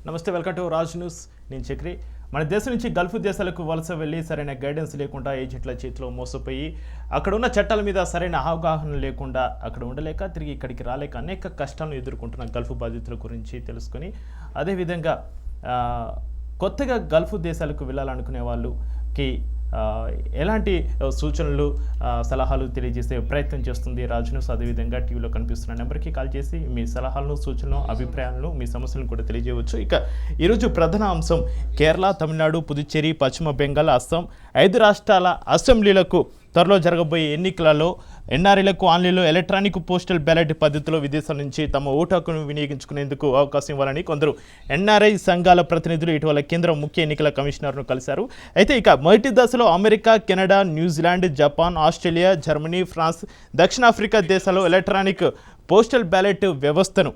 నమస్తే, welcome to Raj news. నేను చక్రి. మన దేశం నుంచి గల్ఫ్ దేశాలకు వలస వెళ్ళి సరైన గైడెన్స్ లేకుండా ఏజెంట్ల చేతిలో మోసపోయి అక్కడ ఉన్న చట్టాల మీద సరైన అవగాహన లేకుండా అక్కడ ఉండలేక తిరిగి ఇక్కడికి రాలేక అనేక కష్టాలను ఎదుర్కొంటున్న గల్ఫ్ బాధితుల గురించి తెలుసుకొని అదేవిధంగా కొత్తగా గల్ఫ్ దేశాలకు వెళ్ళాలనుకునే వాళ్ళకి ఎలాంటి సూచనలు సలహాలు తెలియజేసే ప్రయత్నం చేస్తుంది రాజ్ న్యూస్. అదేవిధంగా టీవీలో కనిపిస్తున్న నెంబర్కి కాల్ చేసి మీ సలహాలను, సూచనలు, అభిప్రాయాలను, మీ సమస్యలను కూడా తెలియజేయవచ్చు. ఇక ఈరోజు ప్రధాన అంశం కేరళ, తమిళనాడు, పుదుచ్చేరి, పశ్చిమ బెంగాల్, అస్సాం 5 రాష్ట్రాల అసెంబ్లీలకు త్వరలో జరగబోయే ఎన్నికలలో ఎన్ఆర్ఐలకు ఆన్లైన్లో ఎలక్ట్రానిక్ పోస్టల్ బ్యాలెట్ పద్ధతిలో విదేశాల నుంచి తమ ఓటు హక్కును వినియోగించుకునేందుకు అవకాశం ఇవ్వాలని కొందరు ఎన్ఆర్ఐ సంఘాల ప్రతినిధులు ఇటీవల కేంద్ర ముఖ్య ఎన్నికల కమిషనర్ను కలిశారు. అయితే ఇక మొదటి దశలో America, Canada, New Zealand, Japan, Australia, Germany, France, దక్షిణాఫ్రికా దేశాల్లో ఎలక్ట్రానిక్ పోస్టల్ బ్యాలెట్ వ్యవస్థను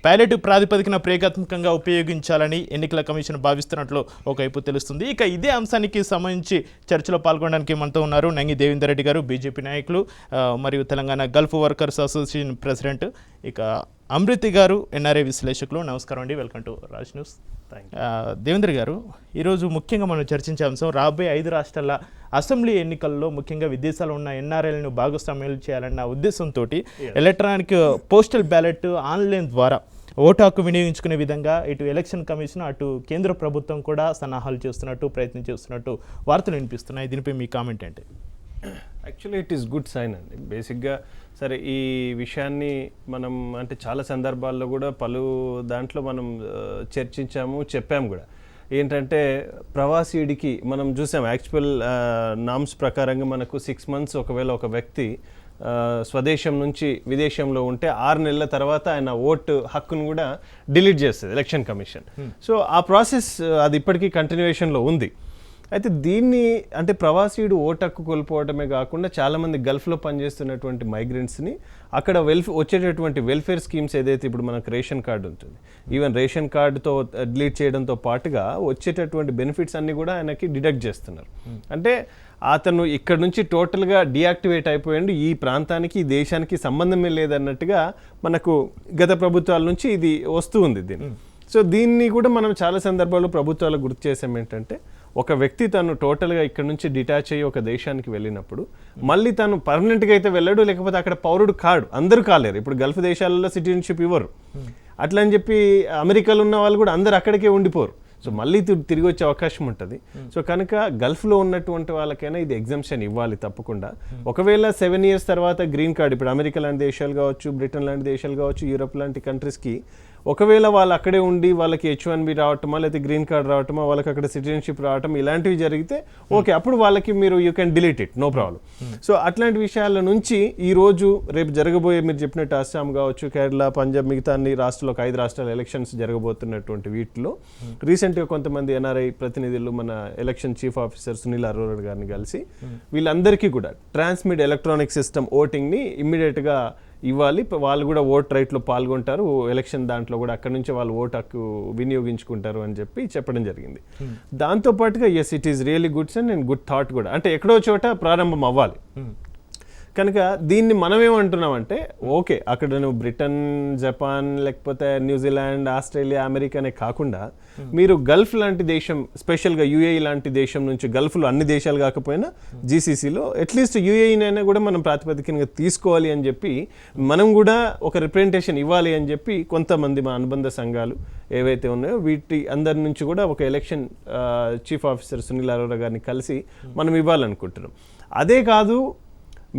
బ్యాలెట్ ప్రాతిపదికన ప్రయోగాత్మకంగా ఉపయోగించాలని ఎన్నికల కమిషన్ భావిస్తున్నట్లు ఒకవైపు తెలుస్తుంది. ఇక ఇదే అంశానికి సంబంధించి చర్చలో పాల్గొనడానికి మనతో ఉన్నారు నంగి దేవేందర్ రెడ్డి గారు, బీజేపీ నాయకులు మరియు Telangana Gulf workers association president. ఇక అమృతి గారు, ఎన్ఆర్ఐ విశ్లేషకులు. నమస్కారం అండి, welcome to Raj news. Devendra గారు, ఈరోజు ముఖ్యంగా మనం చర్చించే అంశం రాబోయే 5 రాష్ట్రాల అసెంబ్లీ ఎన్నికల్లో ముఖ్యంగా విదేశాల్లో ఉన్న ఎన్ఆర్ఐలను భాగస్వామ్యాలు చేయాలన్న ఉద్దేశంతో ఎలక్ట్రానిక్ పోస్టల్ బ్యాలెట్ ఆన్లైన్ ద్వారా ఓటు హక్కు వినియోగించుకునే విధంగా ఇటు ఎలక్షన్ కమిషన్, అటు కేంద్ర ప్రభుత్వం కూడా సన్నాహాలు చేస్తున్నట్టు, ప్రయత్నం చేస్తున్నట్టు వార్తలు వినిపిస్తున్నాయి. దీనిపై మీ కామెంట్ ఏంటి? Actually it is good sign అండి. బేసిక్గా సరే, ఈ విషయాన్ని మనం అంటే చాలా సందర్భాల్లో కూడా పలు దాంట్లో మనం చర్చించాము, చెప్పాము కూడా. ఏంటంటే ప్రవాసీడికి మనం చూసాం యాక్చువల్ నామ్స్ ప్రకారంగా మనకు 6 months ఒకవేళ ఒక వ్యక్తి స్వదేశం నుంచి విదేశంలో ఉంటే 6 నెలల తర్వాత ఆయన ఓటు హక్కును కూడా డిలీట్ చేస్తుంది ఎలక్షన్ కమిషన్. సో ఆ ప్రాసెస్ అది ఇప్పటికీ కంటిన్యూయేషన్లో ఉంది. అయితే దీన్ని అంటే ప్రవాసీడు ఓటు హక్కు కోల్పోవడమే కాకుండా చాలామంది గల్ఫ్లో పనిచేస్తున్నటువంటి మైగ్రెంట్స్ని అక్కడ వచ్చేటటువంటి వెల్ఫేర్ స్కీమ్స్ ఏదైతే ఇప్పుడు మనకు రేషన్ కార్డు ఉంటుంది, ఈవెన్ రేషన్ కార్డుతో డిలీట్ చేయడంతో పాటుగా వచ్చేటటువంటి బెనిఫిట్స్ అన్నీ కూడా ఆయనకి డిడక్ట్ చేస్తున్నారు. అంటే అతను ఇక్కడ నుంచి టోటల్గా డీయాక్టివేట్ అయిపోయిండు, ఈ ప్రాంతానికి, ఈ దేశానికి సంబంధమే లేదన్నట్టుగా మనకు గత ప్రభుత్వాల నుంచి ఇది వస్తూ ఉంది దీన్ని. సో దీన్ని కూడా మనం చాలా సందర్భాల్లో ప్రభుత్వాలకు గుర్తు చేసాం. ఏంటంటే ఒక వ్యక్తి తను టోటల్గా ఇక్కడ నుంచి డిటాచ్ అయ్యి ఒక దేశానికి వెళ్ళినప్పుడు మళ్ళీ తను పర్మనెంట్గా అయితే వెళ్ళడు, లేకపోతే అక్కడ పౌరుడు కాడు. అందరూ కాలేరు. ఇప్పుడు గల్ఫ్ దేశాలలో సిటిజన్షిప్ ఇవ్వరు. అట్లా అని చెప్పి అమెరికాలో ఉన్న వాళ్ళు కూడా అందరు అక్కడికే ఉండిపోరు. సో మళ్ళీ తిరిగి వచ్చే అవకాశం ఉంటుంది. సో కనుక గల్ఫ్లో ఉన్నటువంటి వాళ్ళకైనా ఇది ఎగ్జంప్షన్ ఇవ్వాలి తప్పకుండా. ఒకవేళ 7 years తర్వాత గ్రీన్ కార్డ్, ఇప్పుడు అమెరికా లాంటి దేశాలు కావచ్చు, బ్రిటన్ లాంటి దేశాలు కావచ్చు, యూరోప్ లాంటి కంట్రీస్కి ఒకవేళ వాళ్ళు అక్కడే ఉండి వాళ్ళకి H1B రావటమా, లేకపోతే గ్రీన్ కార్డ్ రావటమా, వాళ్ళకి అక్కడ సిటిజన్షిప్ రావటం ఇలాంటివి జరిగితే ఓకే, అప్పుడు వాళ్ళకి మీరు you can delete it, no problem. So అట్లాంటి విషయాల నుంచి ఈరోజు రేపు జరగబోయే మీరు చెప్పినట్టు అస్సాం కావచ్చు, కేరళ, పంజాబ్, మిగతా అన్ని రాష్ట్రాలు, ఒక 5 రాష్ట్రాల ఎలక్షన్స్ జరగబోతున్నటువంటి వీటిలో రీసెంట్గా కొంతమంది ఎన్ఆర్ఐ ప్రతినిధులు మన election chief officer Sunil Arora గారిని కలిసి వీళ్ళందరికీ కూడా ట్రాన్స్మిట్ ఎలక్ట్రానిక్ సిస్టమ్ ఓటింగ్ని ఇమ్మీడియట్గా ఇవ్వాలి. వాళ్ళు కూడా ఓట్ రైట్లో పాల్గొంటారు, ఎలక్షన్ దాంట్లో కూడా అక్కడ నుంచి వాళ్ళు ఓటు హక్కు వినియోగించుకుంటారు అని చెప్పి చెప్పడం జరిగింది. దాంతోపాటుగా yes, it is really goods and good thought కూడా. అంటే ఎక్కడో చోట ప్రారంభం అవ్వాలి. కనుక దీన్ని మనం ఏమంటున్నామంటే ఓకే, అక్కడ నువ్వు బ్రిటన్, జపాన్, లేకపోతే న్యూజిలాండ్, ఆస్ట్రేలియా, అమెరికానే కాకుండా మీరు గల్ఫ్ లాంటి దేశం, స్పెషల్గా యూఏఈ లాంటి దేశం నుంచి, గల్ఫ్లో అన్ని దేశాలు కాకపోయినా జీసీసీలో అట్లీస్ట్ యూఏఈనైనా కూడా మనం ప్రాతిపదికగా తీసుకోవాలి అని చెప్పి మనం కూడా ఒక రిప్రజెంటేషన్ ఇవ్వాలి అని చెప్పి కొంతమంది మా అనుబంధ సంఘాలు ఏవైతే ఉన్నాయో వీటి అందరి నుంచి కూడా ఒక election chief officer Sunil Arora గారిని కలిసి మనం ఇవ్వాలనుకుంటున్నాం. అదే కాదు,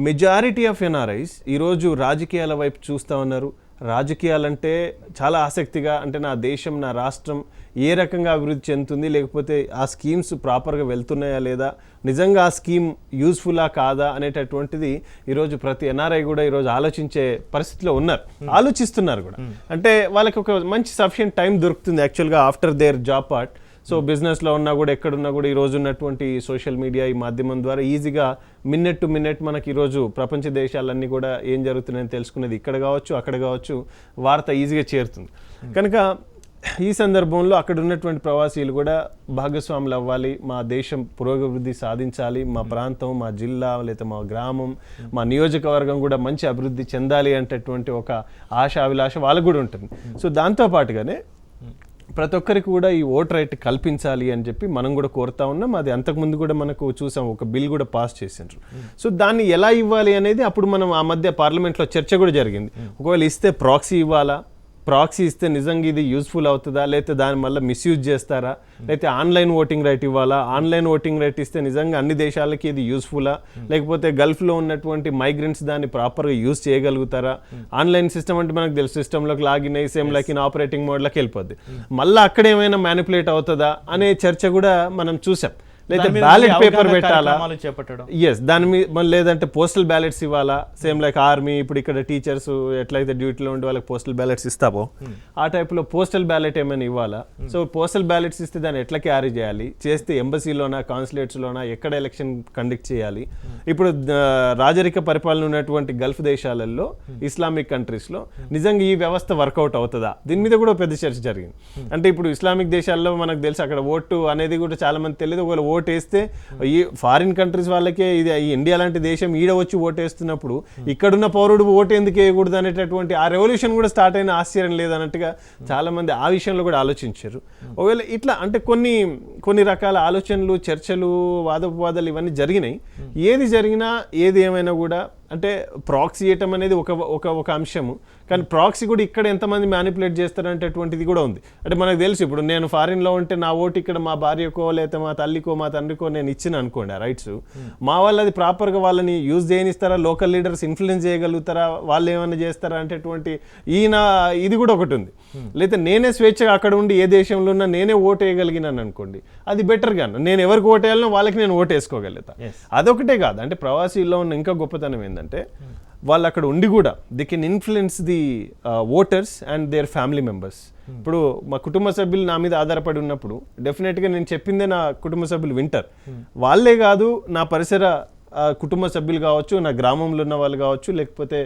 మెజారిటీ ఆఫ్ ఎన్ఆర్ఐస్ ఈరోజు రాజకీయాల వైపు చూస్తూ ఉన్నారు. రాజకీయాలంటే చాలా ఆసక్తిగా, అంటే నా దేశం, నా రాష్ట్రం ఏ రకంగా అభివృద్ధి చెందుతుంది, లేకపోతే ఆ స్కీమ్స్ ప్రాపర్గా వెళ్తున్నాయా లేదా, నిజంగా ఆ స్కీమ్ యూస్ఫుల్లా కాదా అనేటటువంటిది ఈరోజు ప్రతి ఎన్ఆర్ఐ కూడా ఈరోజు ఆలోచించే పరిస్థితిలో ఉన్నారు, ఆలోచిస్తున్నారు కూడా. అంటే వాళ్ళకి ఒక మంచి సఫిషియెంట్ టైం దొరుకుతుంది యాక్చువల్గా after their job part. So బిజినెస్లో ఉన్నా కూడా, ఎక్కడున్నా కూడా ఈరోజు ఉన్నటువంటి సోషల్ మీడియా, ఈ మాధ్యమం ద్వారా ఈజీగా మినిట్ టు మినిట్ మనకి ఈరోజు ప్రపంచ దేశాలన్నీ కూడా ఏం జరుగుతున్నాయని తెలుసుకునేది ఇక్కడ కావచ్చు, అక్కడ కావచ్చు, వార్త ఈజీగా చేరుతుంది. కనుక ఈ సందర్భంలో అక్కడ ఉన్నటువంటి ప్రవాసీలు కూడా భాగస్వాములు అవ్వాలి, మా దేశం పురోగతి సాధించాలి, మా ప్రాంతం, మా జిల్లా లేదా మా గ్రామం, మా నియోజకవర్గం కూడా మంచి అభివృద్ధి చెందాలి అనేటటువంటి ఒక ఆశ, అభిలాష వాళ్ళకు కూడా ఉంటుంది. సో దాంతోపాటుగానే ప్రతి ఒక్కరికి కూడా ఈ ఓట్ రైట్ కల్పించాలి అని చెప్పి మనం కూడా కోరుతా ఉన్నాం. అది అంతకుముందు కూడా మనకు చూసాం, ఒక బిల్ కూడా పాస్ చేసిండ్రు. సో దాన్ని ఎలా ఇవ్వాలి అనేది అప్పుడు మనం ఆ మధ్య పార్లమెంట్లో చర్చ కూడా జరిగింది. ఒకవేళ ఇస్తే ప్రాక్సీ ఇవ్వాలా, ప్రాక్సీ ఇస్తే నిజంగా ఇది యూస్ఫుల్ అవుతుందా, లేకపోతే దాని వల్ల మిస్యూజ్ చేస్తారా, లేకపోతే ఆన్లైన్ ఓటింగ్ రైట్ ఇవ్వాలా, ఆన్లైన్ ఓటింగ్ రైట్ ఇస్తే నిజంగా అన్ని దేశాలకి ఇది యూస్ఫుల్లా, లేకపోతే గల్ఫ్లో ఉన్నటువంటి మైగ్రెంట్స్ దాన్ని ప్రాపర్గా యూజ్ చేయగలుగుతారా. ఆన్లైన్ సిస్టమ్ అంటే మనకు తెలుసు, సిస్టంలోకి లాగిన్ అయ్యి సేమ్ లైక్ ఇన్ ఆపరేటింగ్ మోడ్లోకి వెళ్ళిపోద్ది. మళ్ళీ అక్కడ ఏమైనా మ్యానిపులేట్ అవుతుందా అనే చర్చ కూడా మనం చూసాం. లేదా బ్యాలెట్ పేపర్ పెట్టాలా, ఎస్ దాని మీద, లేదంటే పోస్టల్ బ్యాలెట్స్ ఇవ్వాలా, సేమ్ లైక్ ఆర్మీ ఇప్పుడు ఇక్కడ టీచర్స్ ఎట్లయితే డ్యూటీలో ఉండి వాళ్ళకి పోస్టల్ బ్యాలెట్స్ ఇస్తామో ఆ టైప్లో పోస్టల్ బ్యాలెట్ ఏమైనా ఇవ్వాలా. సో పోస్టల్ బ్యాలెట్స్ ఇస్తే దాన్ని ఎట్లా క్యారీ చేయాలి, చేస్తే ఎంబసీలోనా కాన్సులేట్స్లోనా ఎక్కడ ఎలక్షన్ కండక్ట్ చేయాలి. ఇప్పుడు రాజరిక పరిపాలన ఉన్నటువంటి గల్ఫ్ దేశాలలో, ఇస్లామిక్ కంట్రీస్లో నిజంగా ఈ వ్యవస్థ వర్కౌట్ అవుతుందా, దీని మీద కూడా పెద్ద చర్చ జరిగింది. అంటే ఇప్పుడు ఇస్లామిక్ దేశాల్లో మనకు తెలుసు అక్కడ ఓటు అనేది కూడా చాలా మంది తెలియదు. ఒకవేళ ఓటు వేస్తే ఈ ఫారిన్ కంట్రీస్ వాళ్ళకే, ఇది ఈ ఇండియా లాంటి దేశం ఈడ వచ్చి ఓటు వేస్తున్నప్పుడు ఇక్కడున్న పౌరుడు ఓటు ఎందుకు వేయకూడదు అనేటటువంటి ఆ రెవల్యూషన్ కూడా స్టార్ట్ అయిన ఆశ్చర్యం లేదన్నట్టుగా చాలా మంది ఆ విషయంలో కూడా ఆలోచించారు. ఒకవేళ ఇట్లా అంటే కొన్ని రకాల ఆలోచనలు, చర్చలు, వాదోపవాదాలు ఇవన్నీ జరిగినాయి. ఏది జరిగినా ఏది ఏమైనా కూడా అంటే ప్రాక్సీ ఇవ్వటం అనేది ఒక అంశము. కానీ ప్రాక్సీ కూడా ఇక్కడ ఎంతమంది మ్యానిపులేట్ చేస్తారంటేటువంటిది కూడా ఉంది. అంటే మనకు తెలుసు, ఇప్పుడు నేను ఫారిన్లో ఉంటే నా ఓటు ఇక్కడ మా భార్యకో లేకపోతే మా తల్లికో మా తండ్రికో నేను ఇచ్చిన అనుకోండి ఆ రైట్స్, మా వాళ్ళు అది ప్రాపర్గా వాళ్ళని యూజ్ చేయనిస్తారా, లోకల్ లీడర్స్ ఇన్ఫ్లుయెన్స్ చేయగలుగుతారా, వాళ్ళు ఏమైనా చేస్తారా అంటేటువంటి ఇది కూడా ఒకటి ఉంది. లేకపోతే నేనే స్వేచ్ఛగా అక్కడ ఉండి ఏ దేశంలో ఉన్నా నేనే ఓటు వేయగలిగినాను అనుకోండి, అది బెటర్గా. నేను ఎవరికి ఓటు వేయాలనో వాళ్ళకి నేను ఓటు వేసుకోగలుగుతా. అదొకటే కాదు, అంటే ప్రవాసీలో ఉన్న ఇంకా గొప్పతనం ఏంటంటే వాళ్ళు అక్కడ ఉండి కూడా they can influence the voters and their family members. ఇప్పుడు మా కుటుంబ సభ్యులు నా మీద ఆధారపడి ఉన్నప్పుడు డెఫినెట్గా నేను చెప్పిందే నా కుటుంబ సభ్యులు వింటారు. వాళ్ళే కాదు, నా పరిసర కుటుంబ సభ్యులు కావచ్చు, నా గ్రామంలో ఉన్న వాళ్ళు కావచ్చు, లేకపోతే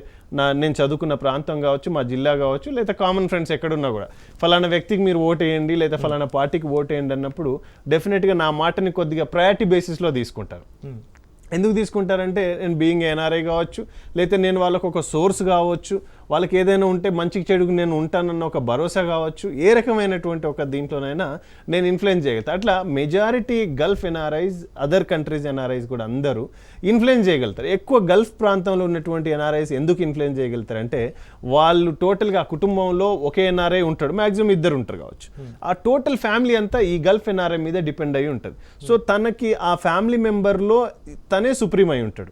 నేను చదువుకున్న ప్రాంతం కావచ్చు, మా జిల్లా కావచ్చు, లేదా కామన్ ఫ్రెండ్స్ ఎక్కడున్నా కూడా ఫలానా వ్యక్తికి మీరు ఓటు వేయండి లేదా ఫలానా పార్టీకి ఓటు వేయండి అన్నప్పుడు డెఫినెట్గా నా మాటని కొద్దిగా ప్రయారిటీ బేసిస్లో తీసుకుంటారు. ఎందుకు తీసుకుంటారంటే నేను బీయింగ్ ఎన్ఆర్ఐ కావచ్చు, లేకపోతే నేను వాళ్ళకు ఒక సోర్స్ కావచ్చు, వాళ్ళకి ఏదైనా ఉంటే మంచికి చెడుకు నేను ఉంటానన్న ఒక భరోసా కావచ్చు, ఏ రకమైనటువంటి ఒక దీంట్లోనైనా నేను ఇన్ఫ్లుయెన్స్ చేయగలుగుతా. అట్లా majority Gulf NRIs, other countries NRIs కూడా అందరూ ఇన్ఫ్లుయెన్స్ చేయగలుగుతారు. ఎక్కువ గల్ఫ్ ప్రాంతంలో ఉన్నటువంటి ఎన్ఆర్ఐస్ ఎందుకు ఇన్ఫ్లుయెన్స్ చేయగలుగుతారంటే వాళ్ళు టోటల్గా ఆ కుటుంబంలో ఒకే ఎన్ఆర్ఐ ఉంటాడు, మ్యాక్సిమం ఇద్దరు ఉంటారు కావచ్చు, ఆ టోటల్ ఫ్యామిలీ అంతా ఈ గల్ఫ్ ఎన్ఆర్ఐ మీద డిపెండ్ అయి ఉంటుంది. సో తనకి ఆ ఫ్యామిలీ మెంబర్లో తనే సుప్రీం అయి ఉంటాడు.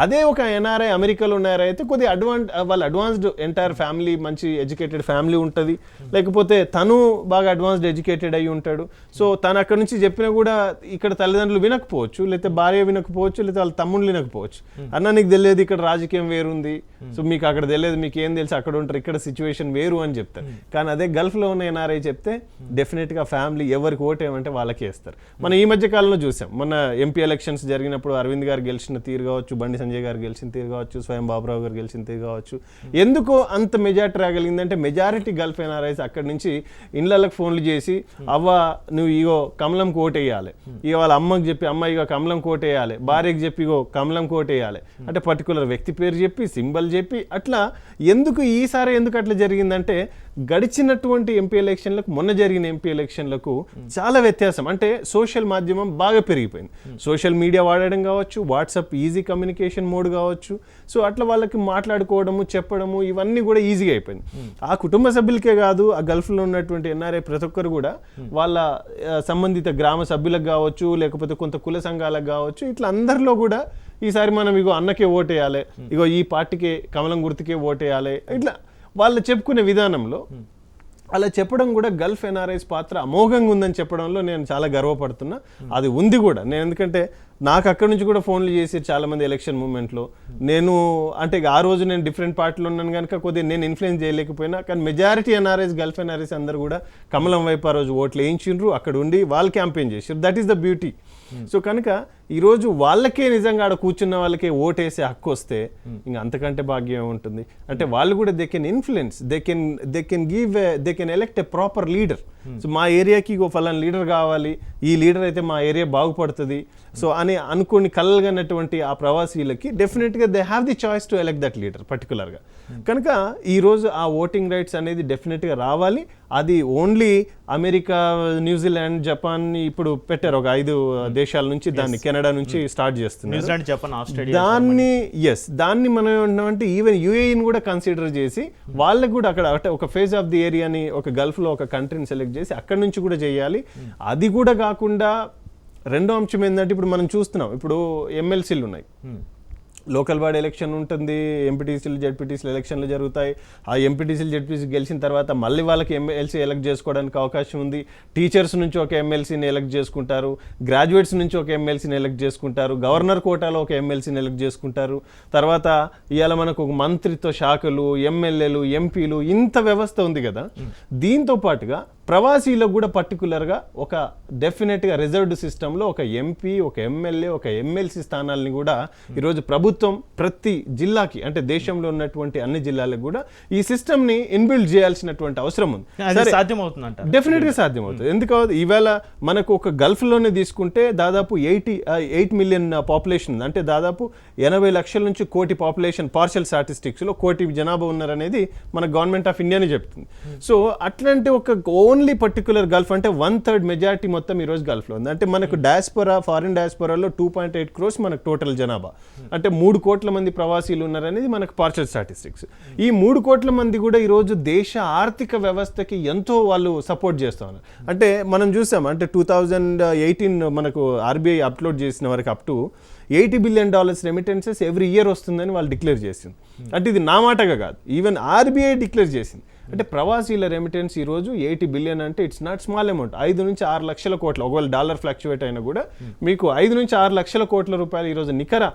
అదే ఒక ఎన్ఆర్ఐ అమెరికాలో ఉన్నారో అయితే కొద్దిగా వాళ్ళ అడ్వాన్స్డ్ ఎంటైర్ ఫ్యామిలీ, మంచి ఎడ్యుకేటెడ్ ఫ్యామిలీ ఉంటుంది, లేకపోతే తను బాగా అడ్వాన్స్డ్ ఎడ్యుకేటెడ్ అయి ఉంటాడు. సో తను అక్కడ నుంచి చెప్పినా కూడా ఇక్కడ తల్లిదండ్రులు వినకపోవచ్చు, లేకపోతే భార్య వినకపోవచ్చు, లేకపోతే వాళ్ళ తమ్ముళ్ళు వినకపోవచ్చు. అన్న నీకు తెలియదు ఇక్కడ రాజకీయం వేరుంది, సో మీకు అక్కడ తెలియదు, మీకు ఏం తెలుసు అక్కడ ఉంటారు, ఇక్కడ సిచ్యువేషన్ వేరు అని చెప్తారు. కానీ అదే గల్ఫ్లో ఉన్న ఎన్ఆర్ఐ చెప్తే డెఫినెట్గా ఫ్యామిలీ ఎవరికి ఓటేయమంటే వాళ్ళకే వేస్తారు. మనం ఈ మధ్య కాలంలో చూసాం, మొన్న ఎంపీ ఎలక్షన్స్ జరిగినప్పుడు అరవింద్ గారు గెలిచిన తీరు కావచ్చు, బండి సంజయ్ గారు గెలిచిన తీరు కావచ్చు, స్వయం బాబురావు గారు గెలిచిన తీరు కావచ్చు. ఎందుకు అంత మెజారిటీ రాగలిగిందంటే మెజారిటీ గల్ఫ్ ఎన్ఆర్ఐస్ అక్కడి నుంచి ఇళ్ళకి ఫోన్లు చేసి, అవ్వ నువ్వు ఇగో కమలం కోటేయాలి, ఇక వాళ్ళ అమ్మకి చెప్పి అమ్మ ఇగో కమలం కోటేయాలి, భార్యకి చెప్పి ఇగో కమలం కోటేయాలి అంటే పర్టికులర్ వ్యక్తి పేరు చెప్పి సింబల్ చెప్పి అట్లా. ఈసారి ఎందుకు అట్లా జరిగిందంటే గడిచినటువంటి ఎంపీ ఎలక్షన్లకు, మొన్న జరిగిన ఎంపీ ఎలక్షన్లకు చాలా వ్యత్యాసం. అంటే సోషల్ మాధ్యమం బాగా పెరిగిపోయింది, సోషల్ మీడియా వాడడం కావచ్చు, వాట్సాప్ ఈజీ కమ్యూనికేషన్ మోడ్ కావచ్చు. సో అట్లా వాళ్ళకి మాట్లాడుకోవడము, చెప్పడము ఇవన్నీ కూడా ఈజీగా అయిపోయింది. ఆ కుటుంబ సభ్యులకే కాదు, ఆ గల్ఫ్లో ఉన్నటువంటి ఎన్ఆర్ఐ ప్రతి ఒక్కరు కూడా వాళ్ళ సంబంధిత గ్రామ సభ్యులకు కావచ్చు, లేకపోతే కొంత కుల సంఘాలకు కావచ్చు, ఇట్లా అందరిలో కూడా ఈసారి మనం ఇగో అన్నకే ఓటేయాలి, ఇగో ఈ పార్టీకే కమలం గుర్తుకే ఓటేయాలి, ఇట్లా వాళ్ళు చెప్పుకునే విధానంలో అలా చెప్పడం కూడా గల్ఫ్ ఎన్ఆర్ఐస్ పాత్ర అమోఘంగా ఉందని చెప్పడంలో నేను చాలా గర్వపడుతున్నా. అది ఉంది కూడా. నేను ఎందుకంటే నాకు అక్కడి నుంచి కూడా ఫోన్లు చేసి చాలామంది ఎలక్షన్ మూమెంట్లో, నేను అంటే ఆ రోజు నేను డిఫరెంట్ పార్టీలో ఉన్నాను కనుక కొద్దిగా నేను ఇన్ఫ్లుయెన్స్ చేయలేకపోయినా, కానీ మెజారిటీ ఎన్ఆర్ఐస్, గల్ఫ్ ఎన్ఆర్ఐస్ అందరూ కూడా కమలం వైపు ఆ రోజు ఓట్లు వేయించిండ్రు, అక్కడ ఉండి వాళ్ళు క్యాంపెయిన్ చేసారు. That is the beauty. So కనుక ఈరోజు వాళ్ళకే నిజంగా ఆడ కూర్చున్న వాళ్ళకే ఓటేసే హక్కు వస్తే ఇంకా అంతకంటే భాగ్యం ఉంటుంది. అంటే వాళ్ళు కూడా they can influence, they can elect a proper leader. So మా ఏరియాకి ఫలానా లీడర్ కావాలి, ఈ లీడర్ అయితే మా ఏరియా బాగుపడుతుంది సో అని అనుకుని కలగనటువంటి ఆ ప్రవాసీలకి డెఫినెట్గా they have the choice to elect that leader పర్టికులర్గా. కనుక ఈరోజు ఆ ఓటింగ్ రైట్స్ అనేది డెఫినెట్గా రావాలి. అది ఓన్లీ అమెరికా, న్యూజిలాండ్, జపాన్ ఇప్పుడు పెట్టారు ఒక 5 దేశాల నుంచి, దాన్ని కెనడా నుంచి స్టార్ట్ చేస్తున్నారు. న్యూజిలాండ్, జపాన్, ఆస్ట్రేలియా, దాన్ని మనం ఏమంటామంటే ఈవెన్ యూఏఈని కూడా కన్సిడర్ చేసి వాళ్ళకి కూడా అక్కడ ఒక ఫేజ్ ఆఫ్ ది ఏరియాని, ఒక గల్ఫ్లో ఒక కంట్రీని సెలెక్ట్ చేసి అక్కడి నుంచి కూడా చేయాలి. అది కూడా కాకుండా రెండో అంశం ఏంటంటే ఇప్పుడు మనం చూస్తున్నాం, ఇప్పుడు ఎమ్మెల్సీలు ఉన్నాయి, లోకల్ బాడీ ఎలక్షన్ ఉంటుంది, ఎంపీటీసీలు, జెడ్పీటీసీలు ఎలక్షన్లు జరుగుతాయి. ఆ ఎంపీటీసీలు, జెడ్పీటీసీ గెలిచిన తర్వాత మళ్ళీ వాళ్ళకి ఎమ్మెల్సీ ఎలక్ట్ చేసుకోవడానికి అవకాశం ఉంది. టీచర్స్ నుంచి ఒక ఎమ్మెల్సీని ఎలక్ట్ చేసుకుంటారు, గ్రాడ్యుయేట్స్ నుంచి ఒక ఎమ్మెల్సీని ఎలక్ట్ చేసుకుంటారు, గవర్నర్ కోటాలో ఒక ఎమ్మెల్సీని ఎలక్ట్ చేసుకుంటారు. తర్వాత ఇవాళ మనకు ఒక మంత్రిత్వ శాఖలు, ఎమ్మెల్యేలు, ఎంపీలు, ఇంత వ్యవస్థ ఉంది కదా. దీంతో పాటుగా ప్రవాసీలకు కూడా పర్టికులర్గా ఒక డెఫినెట్గా రిజర్వ్డ్ సిస్టంలో ఒక ఎంపీ, ఒక ఎమ్మెల్యే, ఒక ఎమ్మెల్సీ స్థానాలని కూడా ఈరోజు ప్రభుత్వం ప్రతి జిల్లాకి, అంటే దేశంలో ఉన్నటువంటి అన్ని జిల్లాలకు కూడా ఈ సిస్టమ్ని ఇన్బిల్డ్ చేయాల్సినటువంటి అవసరం ఉంది. సాధ్యమవుతుందంట, డెఫినెట్గా సాధ్యమవుతుంది. ఎందుకంటే ఈవేళ మనకు ఒక గల్ఫ్లోనే తీసుకుంటే దాదాపు 8 మిలియన్ పాపులేషన్, అంటే దాదాపు 80 లక్షల నుంచి 1 కోటి పాపులేషన్, పార్షల్ స్టాటిస్టిక్స్లో 1 కోటి జనాభా ఉన్నారనేది మన గవర్నమెంట్ ఆఫ్ ఇండియానే చెప్తుంది. సో అట్లాంటి ఒక ఓన్లీ పర్టికులర్ గల్ఫ్ అంటే 1/3 మెజారిటీ మొత్తం ఈరోజు గల్ఫ్లో ఉంది. అంటే మనకు డయాస్పోరా, ఫారిన్ డయాస్పోరాలో 2.8 crores మనకు టోటల్ జనాభా, అంటే 3 కోట్ల మంది ప్రవాసీలు ఉన్నారనేది మనకు పార్షల్ స్టాటిస్టిక్స్. ఈ 3 కోట్ల మంది కూడా ఈరోజు దేశ ఆర్థిక వ్యవస్థకి ఎంతో వాళ్ళు సపోర్ట్ చేస్తూ ఉన్నారు. అంటే మనం చూసాం, అంటే 2018 మనకు ఆర్బీఐ అప్లోడ్ చేసిన వరకు up to $80 billion remittances every year వస్తుందని వాళ్ళు డిక్లేర్ చేసింది. అంటే ఇది నా మాటగా కాదు, ఈవెన్ ఆర్బీఐ డిక్లేర్ చేసింది. అంటే ప్రవాసీల రెమిటెన్స్ ఈరోజు 80 బిలియన్ అంటే ఇట్స్ నాట్ స్మాల్ అమౌంట్. 5 నుంచి 6 లక్షల కోట్ల, ఒకవేళ డాలర్ ఫ్లక్చువేట్ అయినా కూడా మీకు 5 నుంచి 6 లక్షల కోట్ల రూపాయలు ఈరోజు నికర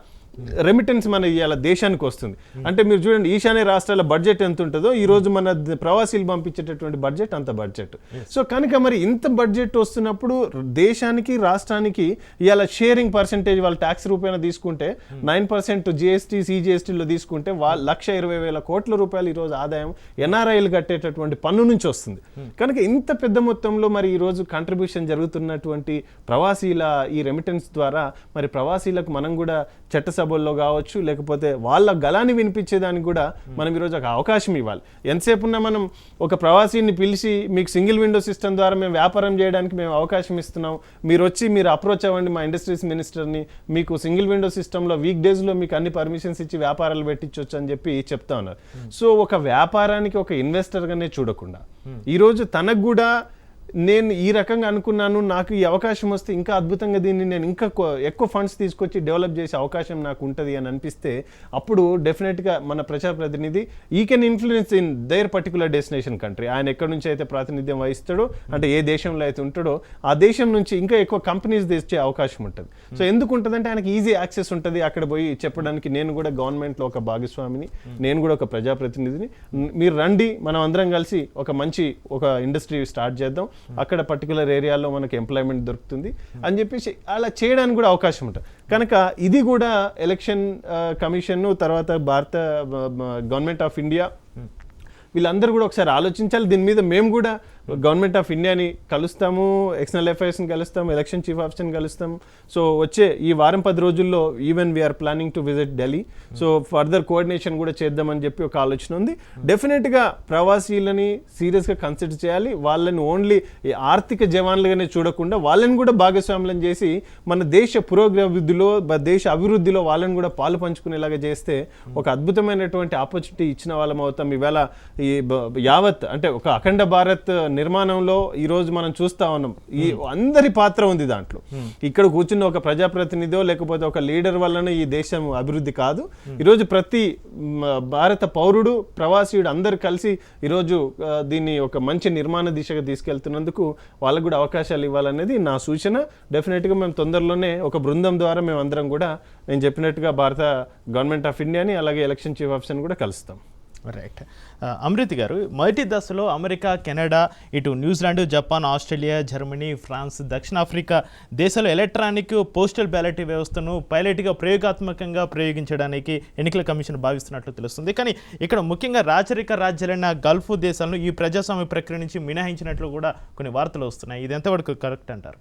రెమిటెన్స్ మన ఇవాళ దేశానికి వస్తుంది. అంటే మీరు చూడండి, ఈశాన్య రాష్ట్రాల బడ్జెట్ ఎంత ఉంటుందో ఈరోజు మన ప్రవాసీలు పంపించేటటువంటి బడ్జెట్ అంత బడ్జెట్. సో కనుక మరి ఇంత బడ్జెట్ వస్తున్నప్పుడు దేశానికి, రాష్ట్రానికి ఇవాళ షేరింగ్ పర్సెంటేజ్ వాళ్ళు ట్యాక్స్ రూపాయన తీసుకుంటే 9% జిఎస్టీ, సిజిఎస్టీలో తీసుకుంటే 1,20,000 కోట్ల రూపాయలు ఈరోజు ఆదాయం ఎన్ఆర్ఐలు కట్టేటటువంటి పన్ను నుంచి వస్తుంది. కనుక ఇంత పెద్ద మొత్తంలో మరి ఈరోజు కంట్రిబ్యూషన్ జరుగుతున్నటువంటి ప్రవాసీల ఈ రెమిటెన్స్ ద్వారా మరి ప్రవాసీలకు మనం కూడా చట్టసభల్లో కావచ్చు, లేకపోతే వాళ్ళ గలాన్ని వినిపించేదానికి కూడా మనం ఈరోజు ఒక అవకాశం ఇవ్వాలి. ఎంతసేపు ఉన్నా మనం ఒక ప్రవాసీని పిలిచి మీకు సింగిల్ విండో సిస్టమ్ ద్వారా మేము వ్యాపారం చేయడానికి మేము అవకాశం ఇస్తున్నాం, మీరు అప్రోచ్ అవ్వండి మా ఇండస్ట్రీస్ మినిస్టర్ని, మీకు సింగిల్ విండో సిస్టంలో వీక్ డేస్లో మీకు అన్ని పర్మిషన్స్ ఇచ్చి వ్యాపారాలు పెట్టించవచ్చు అని చెప్పి చెప్తా ఉన్నారు. సో ఒక వ్యాపారానికి ఒక ఇన్వెస్టర్గానే చూడకుండా ఈరోజు తనకు కూడా నేను ఈ రకంగా అనుకున్నాను, నాకు ఈ అవకాశం వస్తే ఇంకా అద్భుతంగా దీన్ని నేను ఇంకా ఎక్కువ ఫండ్స్ తీసుకొచ్చి డెవలప్ చేసే అవకాశం నాకు ఉంటుంది అని అనిపిస్తే అప్పుడు డెఫినెట్గా మన ప్రజాప్రతినిధి ఈ can influence in there particular destination country. ఆయన ఎక్కడి నుంచి అయితే ప్రాతినిధ్యం వహిస్తాడో, అంటే ఏ దేశంలో అయితే ఉంటాడో ఆ దేశం నుంచి ఇంకా ఎక్కువ కంపెనీస్ తెచ్చే అవకాశం ఉంటుంది. సో ఎందుకు ఉంటుందంటే ఆయనకి ఈజీ యాక్సెస్ ఉంటుంది. అక్కడ పోయి చెప్పడానికి నేను కూడా గవర్నమెంట్లో ఒక భాగస్వామిని, నేను కూడా ఒక ప్రజాప్రతినిధిని, మీరు రండి మనం అందరం కలిసి ఒక ఇండస్ట్రీ స్టార్ట్ చేద్దాం, అక్కడ పర్టికులర్ ఏరియాలో మనకి ఎంప్లాయ్మెంట్ దొరుకుతుంది అని చెప్పేసి అలా చేయడానికి కూడా అవకాశం ఉంటుంది. కనుక ఇది కూడా ఎలక్షన్ కమిషన్, తర్వాత భారత గవర్నమెంట్ ఆఫ్ ఇండియా వీళ్ళందరూ కూడా ఒకసారి ఆలోచించాలి. దీని మీద మేము కూడా గవర్నమెంట్ ఆఫ్ ఇండియాని కలుస్తాము, ఎక్స్టర్నల్ అఫైర్స్ని కలుస్తాము, ఎలక్షన్ చీఫ్ ఆఫీసర్ని కలుస్తాము. సో వచ్చే ఈ వారం 10 రోజుల్లో even we're planning to visit Delhi. So further coordination కూడా చేద్దామని చెప్పి ఒక ఆలోచన ఉంది. డెఫినెట్గా ప్రవాసీలని సీరియస్గా కన్సిడర్ చేయాలి. వాళ్ళని ఓన్లీ ఆర్థిక జవాన్లుగానే చూడకుండా వాళ్ళని కూడా భాగస్వాములను చేసి మన దేశ పురోగతిలో, దేశ అభివృద్ధిలో వాళ్ళని కూడా పాలు పంచుకునేలాగా చేస్తే ఒక అద్భుతమైనటువంటి ఆపర్చునిటీ ఇచ్చిన వాళ్ళం అవుతాం. ఇవాళ ఈ యావత్ అంటే ఒక అఖండ భారత్ నిర్మాణంలో ఈరోజు మనం చూస్తా ఉన్నాం, ఈ అందరి పాత్ర ఉంది దాంట్లో. ఇక్కడ కూర్చున్న ఒక ప్రజాప్రతినిధో లేకపోతే ఒక లీడర్ వల్లనే ఈ దేశం అభివృద్ధి కాదు. ఈరోజు ప్రతి భారత పౌరుడు, ప్రవాసీయుడు అందరు కలిసి ఈరోజు దీన్ని ఒక మంచి నిర్మాణ దిశగా తీసుకెళ్తున్నందుకు వాళ్ళకు కూడా అవకాశాలు ఇవ్వాలనేది నా సూచన. డెఫినెట్గా మేము తొందరలోనే ఒక బృందం ద్వారా మేము అందరం కూడా నేను చెప్పినట్టుగా భారత గవర్నమెంట్ ఆఫ్ ఇండియాని అలాగే ఎలక్షన్ చీఫ్ ఆఫీసర్ని కూడా కలుస్తాం. రైట్. అమృత్ గారు, మొదటి దశలో అమెరికా, కెనడా, ఇటు New Zealand, Japan, Australia, Germany, France, దక్షిణాఫ్రికా దేశాలు ఎలక్ట్రానిక్ పోస్టల్ బ్యాలెట్ వ్యవస్థను పైలట్గా ప్రయోగాత్మకంగా ప్రయోగించడానికి ఎన్నికల కమిషన్ భావిస్తున్నట్లు తెలుస్తుంది. కానీ ఇక్కడ ముఖ్యంగా రాజ్యాలైన గల్ఫ్ దేశాలను ఈ ప్రజాస్వామ్య ప్రక్రియ నుంచి మినహాయించినట్లు కూడా కొన్ని వార్తలు వస్తున్నాయి. ఇది ఎంతవరకు కరెక్ట్ అంటారు?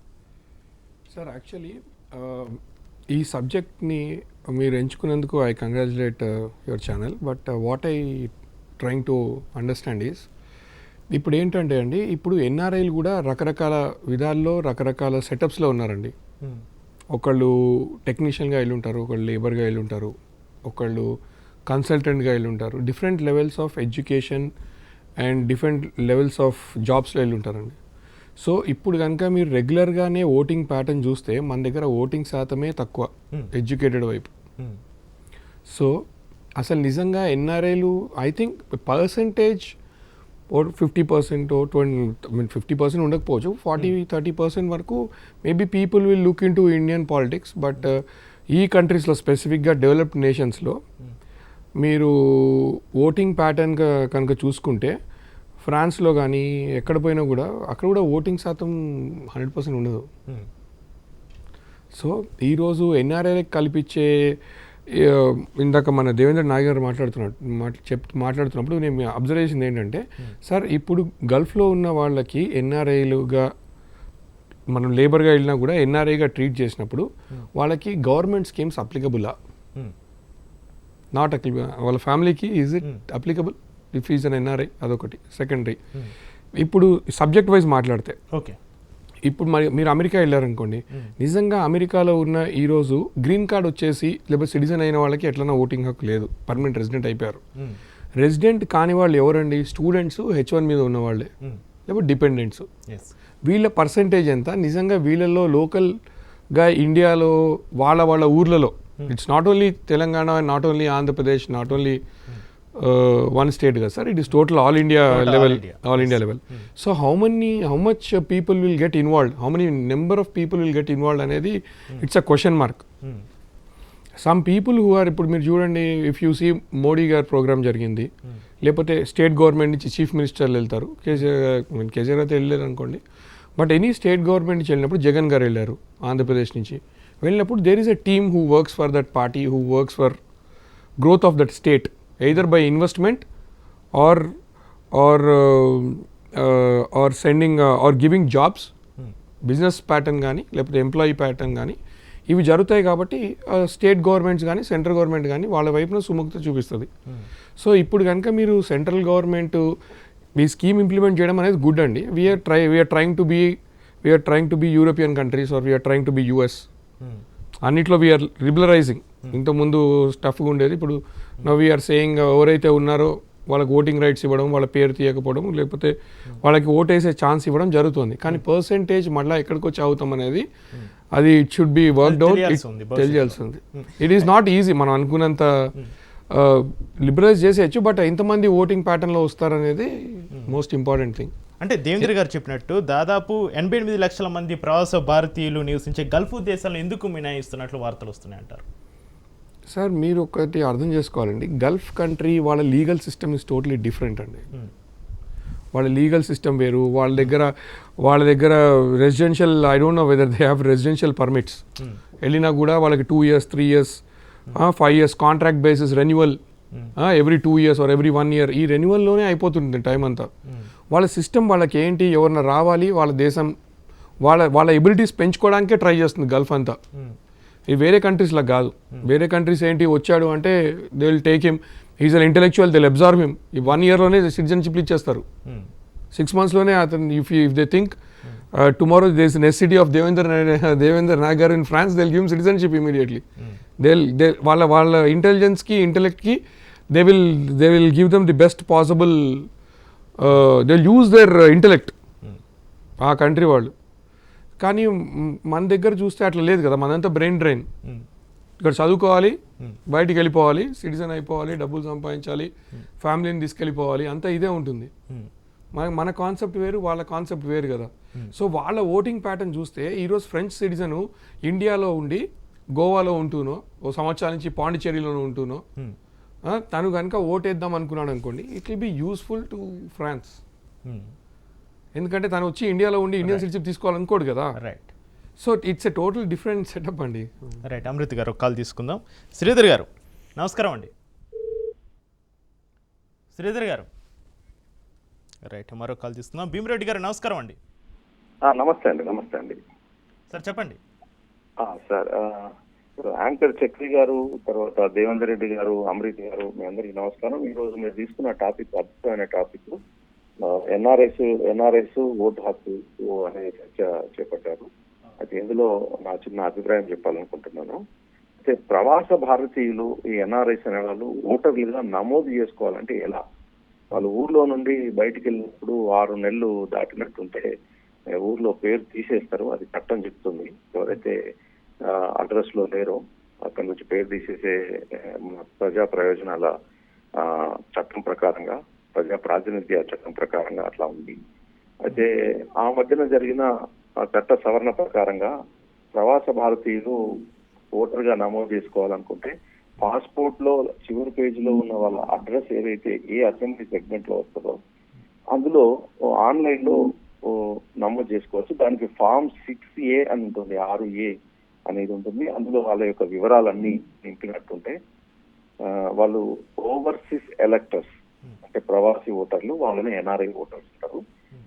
సార్, యాక్చువల్లీ ఈ సబ్జెక్ట్ని మీరు ఎంచుకునేందుకు I congratulate your channel. But what I trying to understand is, ఇప్పుడు ఏంటంటే అండి, ఇప్పుడు ఎన్ఆర్ఐలు కూడా రకరకాల విధాల్లో రకరకాల సెటప్స్లో ఉన్నారండి. ఒకళ్ళు టెక్నీషియన్గా వెళ్ళి ఉంటారు, ఒకళ్ళు లేబర్గా వెళ్ళి ఉంటారు, ఒకళ్ళు కన్సల్టెంట్గా వెళ్ళి ఉంటారు. Different levels of education and different levels of జాబ్స్లో వెళ్ళి ఉంటారండి. సో ఇప్పుడు కనుక మీరు రెగ్యులర్గానే ఓటింగ్ ప్యాటర్న్ చూస్తే మన దగ్గర ఓటింగ్ శాతమే తక్కువ ఎడ్యుకేటెడ్ వైపు. సో అసలు నిజంగా ఎన్ఆర్ఐలు ఐ థింక్ పర్సంటేజ్ 50% 50% ఉండకపోవచ్చు, 40-30% వరకు maybe people will look in to Indian politics. But ఈ కంట్రీస్లో స్పెసిఫిక్గా డెవలప్డ్ నేషన్స్లో మీరు ఓటింగ్ ప్యాటర్న్ కనుక చూసుకుంటే ఫ్రాన్స్లో కానీ ఎక్కడ పోయినా కూడా అక్కడ కూడా ఓటింగ్ శాతం 100% ఉండదు. సో ఈరోజు ఎన్ఆర్ఐకి కల్పించే, ఇందాక మన దేవేంద్ర నాయక్ గారు మాట్లాడుతున్నప్పుడు నేను అబ్జర్వ్ చేసింది ఏంటంటే, సార్ ఇప్పుడు గల్ఫ్లో ఉన్న వాళ్ళకి ఎన్ఆర్ఐలుగా మనం లేబర్గా వెళ్ళినా కూడా ఎన్ఆర్ఐగా ట్రీట్ చేసినప్పుడు వాళ్ళకి గవర్నమెంట్ స్కీమ్స్ అప్లికబులా, నాట్ అప్లికబుల్, వాళ్ళ ఫ్యామిలీకి is it applicable if is an NRI, అదొకటి. సెకండరీ, ఇప్పుడు సబ్జెక్ట్ వైజ్ మాట్లాడితే ఓకే, ఇప్పుడు మరి మీరు అమెరికా వెళ్ళారనుకోండి, నిజంగా అమెరికాలో ఉన్న ఈరోజు గ్రీన్ కార్డ్ వచ్చేసి లేకపోతే సిటిజన్ అయిన వాళ్ళకి ఎట్లన్నా ఓటింగ్ హక్కు లేదు, పర్మనెంట్ రెసిడెంట్ అయిపోయారు. రెసిడెంట్ కాని వాళ్ళు ఎవరండి? స్టూడెంట్స్, H1 మీద ఉన్న వాళ్ళే, లేకపోతే డిపెండెంట్స్. వీళ్ళ పర్సంటేజ్ ఎంత? నిజంగా వీళ్ళల్లో లోకల్గా ఇండియాలో వాళ్ళ ఊర్లలో, it's not only Telangana, not only Andhra Pradesh, not only one state కదా sir, it is total all India level. So how much people will get involved, how many number of people will get involved అనేది it's a question mark. Some people who are, ఇప్పుడు మీరు చూడండి, if you see Modi గారి programme జరిగింది, లేకపోతే state government నుంచి chief మినిస్టర్లు వెళ్తారు, కేసీఆర్ అయితే వెళ్ళారు అనుకోండి, బట్ ఎనీ స్టేట్ గవర్నమెంట్ నుంచి వెళ్ళినప్పుడు జగన్ గారు వెళ్ళారు ఆంధ్రప్రదేశ్ నుంచి, వెళ్ళినప్పుడు there is a team who works for that party, who works for growth of that state, either by investment or sending or giving jobs, business pattern కానీ లేకపోతే ఎంప్లాయీ ప్యాటర్న్ కానీ ఇవి జరుగుతాయి. కాబట్టి స్టేట్ గవర్నమెంట్స్ కానీ సెంట్రల్ గవర్నమెంట్ కానీ వాళ్ళ వైపున సుముఖత చూపిస్తుంది. సో ఇప్పుడు కనుక మీరు సెంట్రల్ గవర్నమెంట్ ఈ స్కీమ్ ఇంప్లిమెంట్ చేయడం అనేది గుడ్ అండి. We're trying to be European countries or we're trying to be US. అన్నిట్లో వీఆర్ లిబరలైజింగ్. ఇంతకుముందు స్టఫ్గా ఉండేది, ఇప్పుడు నవ్ వీఆర్ సేయింగ్ ఎవరైతే ఉన్నారో వాళ్ళకి ఓటింగ్ రైట్స్ ఇవ్వడం, వాళ్ళ పేరు తీయకపోవడం, లేకపోతే వాళ్ళకి ఓటేసే ఛాన్స్ ఇవ్వడం జరుగుతుంది. కానీ పర్సెంటేజ్ మళ్ళీ ఎక్కడికి వచ్చి అవుతాం అనేది అది it should be worked out, తెలియాల్సింది. ఇట్ ఈస్ నాట్ ఈజీ మనం అనుకున్నంత లిబరలైజ్ చేసేయచ్చు, బట్ ఎంతమంది ఓటింగ్ ప్యాటర్న్లో వస్తారనేది మోస్ట్ ఇంపార్టెంట్ థింగ్. అంటే దేవేంద్ర గారు చెప్పినట్టు దాదాపు 88 లక్షల మంది ప్రవాస భారతీయులు నివసించే గల్ఫ్ దేశాలను ఎందుకు మినహాయిస్తున్నట్లు వార్తలు వస్తున్నాయి అంటారు? సార్ మీరు ఒకటి అర్థం చేసుకోవాలండి, గల్ఫ్ కంట్రీ వాళ్ళ legal system is totally different అండి. వాళ్ళ లీగల్ సిస్టమ్ వేరు. వాళ్ళ దగ్గర residential, I don't know whether they have residential permits. వెళ్ళినా కూడా వాళ్ళకి 2 years 3 years 5 years contract basis renewal every 2 years or every 1 year. ఈ రెన్యువల్లోనే అయిపోతుంది టైం అంతా. వాళ్ళ సిస్టమ్ వాళ్ళకి ఏంటి, ఎవరన్నా రావాలి, వాళ్ళ దేశం వాళ్ళ ఎబిలిటీస్ పెంచుకోవడానికే ట్రై చేస్తుంది గల్ఫ్ అంతా. ఇది వేరే కంట్రీస్లా కాదు. వేరే కంట్రీస్ ఏంటి, వచ్చాడు అంటే they will take him, he's an intellectual, they will absorb him. ఈ 1 yearలోనే సిటిజన్షిప్ ఇచ్చేస్తారు. 6 monthsలోనే అతను, if they think tomorrow they is necessity of Devendra Nayak గారు in France, they will give him citizenship immediately. వాళ్ళ ఇంటెలిజెన్స్కి ఇంటెలెక్ట్కి they will give them the best possible, they will use their intellect ఆ కంట్రీ వాళ్ళు. కానీ మన దగ్గర చూస్తే అట్లా లేదు కదా, మనంతా బ్రెయిన్ డ్రైన్. ఇక్కడ చదువుకోవాలి, బయటికి వెళ్ళిపోవాలి, సిటిజన్ అయిపోవాలి, డబ్బులు సంపాదించాలి, ఫ్యామిలీని తీసుకెళ్ళిపోవాలి, అంతా ఇదే ఉంటుంది. మన కాన్సెప్ట్ వేరు, వాళ్ళ కాన్సెప్ట్ వేరు కదా. సో వాళ్ళ ఓటింగ్ ప్యాటర్న్ చూస్తే ఈరోజు ఫ్రెంచ్ సిటిజను ఇండియాలో ఉండి గోవాలో ఉంటూనో, ఓ సంవత్సరాల నుంచి పాండిచేరిలోనూ ఉంటూనో, తను కనుక ఓటేద్దాం అనుకున్నాడు అనుకోండి, it will be useful to France. ఎందుకంటే తను వచ్చి ఇండియాలో ఉండి ఇండియన్ సిటిజన్షిప్ తీసుకోవాలనుకోడు కదా. Right. So it's a total different setup అండి. రైట్. అమృత్ గారు ఒక కాల్ తీసుకుందాం. శ్రీధర్ గారు నమస్కారం అండి. శ్రీధర్ గారు రైట్, మరో కాల్ తీసుకుందాం. భీమిరెడ్డి గారు నమస్కారం అండి. నమస్తే అండి. నమస్తే అండి సార్, చెప్పండి. సార్ యాంకర్ చక్రి గారు, తర్వాత దేవేందర్ రెడ్డి గారు, అమృత్ గారు, మీ అందరికీ నమస్కారం. ఈ రోజు మీరు తీసుకున్న టాపిక్ అద్భుతమైన టాపిక్. ఎన్ఆర్ఎస్ ఓటు హక్కు అనే చర్చ చేపట్టారు. అయితే ఇందులో నా చిన్న అభిప్రాయం చెప్పాలనుకుంటున్నాను. అయితే ప్రవాస భారతీయులు ఈ ఎన్ఆర్ఎస్ అనే వాళ్ళు ఓటర్లుగా నమోదు చేసుకోవాలంటే ఎలా? వాళ్ళు ఊర్లో నుండి బయటికి వెళ్ళినప్పుడు 6 నెలలు దాటినట్టుంటే ఊర్లో పేరు తీసేస్తారు. అది చట్టం చెప్తుంది. ఎవరైతే అడ్రస్ లో లేరో అక్కడి నుంచి పేరు తీసేసే ప్రజా ప్రయోజనాల చట్టం ప్రకారంగా, ప్రజా ప్రాతినిధ్య చట్టం ప్రకారంగా అట్లా ఉంది. అయితే ఆ మధ్యన జరిగిన చట్ట సవరణ ప్రకారంగా ప్రవాస భారతీయులు ఓటర్ గా నమోదు చేసుకోవాలనుకుంటే పాస్పోర్ట్ లో చివరి పేజీలో ఉన్న వాళ్ళ అడ్రస్ ఏదైతే ఏ అసెంబ్లీ సెగ్మెంట్ లో వస్తుందో అందులో ఆన్లైన్ లో నమోదు చేసుకోవచ్చు. దానికి ఫామ్ 6A అని ఉంటుంది, 6A అనేది ఉంటుంది. అందులో వాళ్ళ యొక్క వివరాలన్నీ నింపినట్టుంటే వాళ్ళు ఓవర్సీస్ ఎలక్టర్స్ అంటే ప్రవాసీ ఓటర్లు, వాళ్ళని ఎన్ఆర్ఐ ఓటర్స్ అంటారు.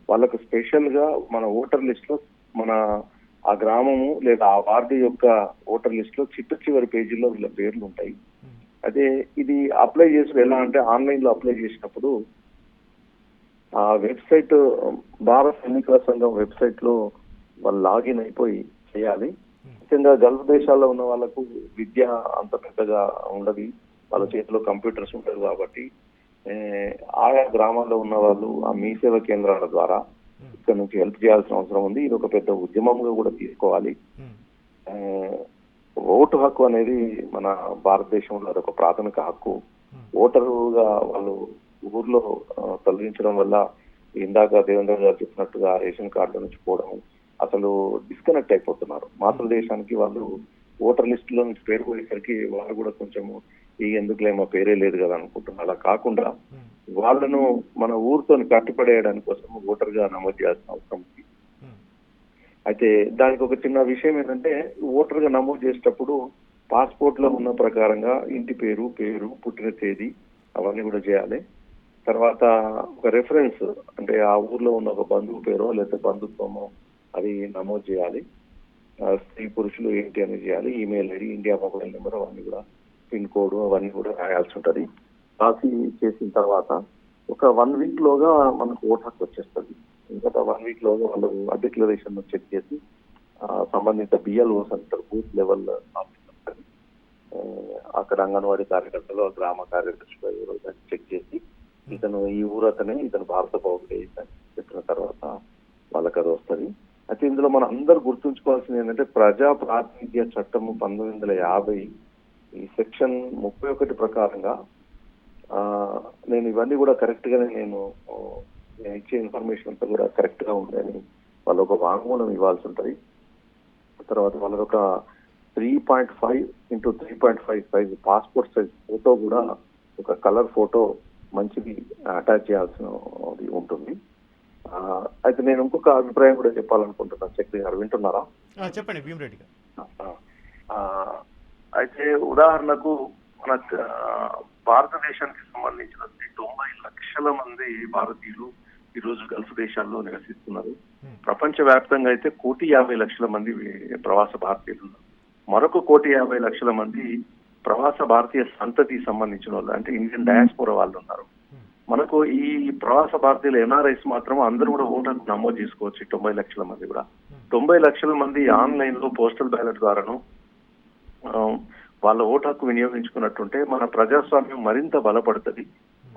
వాళ్ళకు స్పెషల్ గా మన ఓటర్ లిస్ట్ లో మన ఆ గ్రామము లేదా ఆ వార్డు యొక్క ఓటర్ లిస్ట్ లో చివరి పేజీలో వీళ్ళ పేర్లు ఉంటాయి. అదే ఇది అప్లై చేసి ఎలా అంటే ఆన్లైన్ లో అప్లై చేసినప్పుడు ఆ వెబ్సైట్ భారత ఎన్నికల సంఘం వెబ్సైట్ లో వాళ్ళు లాగిన్ అయిపోయి చేయాలి. ముఖ్యంగా గల్ఫ్ దేశాల్లో ఉన్న వాళ్ళకు విద్య అంత పెద్దగా ఉండదు, వాళ్ళ చేతిలో కంప్యూటర్స్ ఉండదు. కాబట్టి ఆయా గ్రామాల్లో ఉన్న వాళ్ళు ఆ మీ సేవ కేంద్రాల ద్వారా ఇక్కడ నుంచి హెల్ప్ చేయాల్సిన అవసరం ఉంది. ఇది ఒక పెద్ద ఉద్యమంగా కూడా తీసుకోవాలి. ఓటు హక్కు అనేది మన భారతదేశంలో అదొక ప్రాథమిక హక్కు. ఓటరుగా వాళ్ళు ఊర్లో తొలగించడం వల్ల ఇందాక దేవేంద్ర గారు చెప్పినట్టుగా రేషన్ కార్డు నుంచి పోవడం, అసలు డిస్కనెక్ట్ అయిపోతున్నారు. మాతృదేశానికి వాళ్ళు ఓటర్ లిస్ట్ లో నుంచి పేరు పోయేసరికి వాళ్ళు కూడా కొంచెము ఈ ఎందుకులే మా పేరే లేదు కదా అనుకుంటున్నారు. అలా కాకుండా వాళ్ళను మన ఊరితో కట్టిపడేయడానికి కోసం ఓటర్ గా నమోదు చేయాల్సిన అవసరం ఉంది. అయితే దానికి ఒక చిన్న విషయం ఏంటంటే ఓటర్ గా నమోదు చేసేటప్పుడు పాస్పోర్ట్ లో ఉన్న ప్రకారంగా ఇంటి పేరు, పుట్టిన తేదీ అవన్నీ కూడా చేయాలి. తర్వాత ఒక రెఫరెన్స్ అంటే ఆ ఊర్లో ఉన్న ఒక బంధువు పేరో లేదా బంధుత్వమో అది నమోదు చేయాలి. స్త్రీ పురుషులు ఏంటి అని చేయాలి. Email ID, India mobile number అవన్నీ కూడా, పిన్ కోడ్ అవన్నీ కూడా రాయాల్సి ఉంటుంది. రాసి చేసిన తర్వాత ఒక 1 వీక్ లోగా మనకు ఓటు హక్కు వచ్చేస్తుంది. ఇంకా 1 వీక్ లోగా వాళ్ళు ఆ డిక్లరేషన్ చెక్ చేసి సంబంధిత బిఎల్ఓస్ అంటారు, బూత్ లెవెల్ ఆఫీసర్, అక్కడ అంగన్వాడీ కార్యకర్తలు, గ్రామ కార్యదర్శులు చెక్ చేసి ఇతను ఈ ఊరతనే, ఇతను భారత పౌరుడే చెప్పిన తర్వాత వాళ్ళకి అది వస్తుంది. అయితే ఇందులో మనం అందరూ గుర్తుంచుకోవాల్సింది ఏంటంటే ప్రజా ప్రాతినిధ్య చట్టము 1950 ఈ సెక్షన్ 31 ప్రకారంగా నేను ఇవన్నీ కూడా కరెక్ట్ గానే నేను ఇచ్చే ఇన్ఫర్మేషన్ అంతా కూడా కరెక్ట్ గా ఉందని వాళ్ళు ఒక వాంగ్మూలం ఇవ్వాల్సి ఉంటుంది. తర్వాత వాళ్ళది ఒక 3.5 x 3.5 size passport size photo కూడా, ఒక కలర్ ఫోటో మంచిది అటాచ్ చేయాల్సినది ఉంటుంది. అయితే నేను ఇంకొక అభిప్రాయం కూడా చెప్పాలనుకుంటున్నాను. చక్రి గారు వింటున్నారా? చెప్పండి భీమరెడ్డి గారు. అయితే ఉదాహరణకు మన భారతదేశానికి సంబంధించిన 90 లక్షల మంది భారతీయులు ఈ రోజు గల్ఫ్ దేశాల్లో నివసిస్తున్నారు. ప్రపంచ వ్యాప్తంగా అయితే 1,50,00,000 మంది ప్రవాస భారతీయులు ఉన్నారు. మరొక 1,50,00,000 మంది ప్రవాస భారతీయ సంతతికి సంబంధించిన వాళ్ళు అంటే ఇండియన్ డయాస్పోరా వాళ్ళు ఉన్నారు. మనకు ఈ ప్రవాస భారతీయులు ఎన్ఆర్ఐస్ మాత్రం అందరూ కూడా ఓటర్ నమోదు చేసుకోవచ్చు. 90 లక్షల మంది కూడా 90 లక్షల మంది ఆన్లైన్ లో పోస్టల్ బ్యాలెట్ ద్వారాను వాళ్ళ ఓటు హక్కు వినియోగించుకున్నట్టుంటే మన ప్రజాస్వామ్యం మరింత బలపడుతుంది.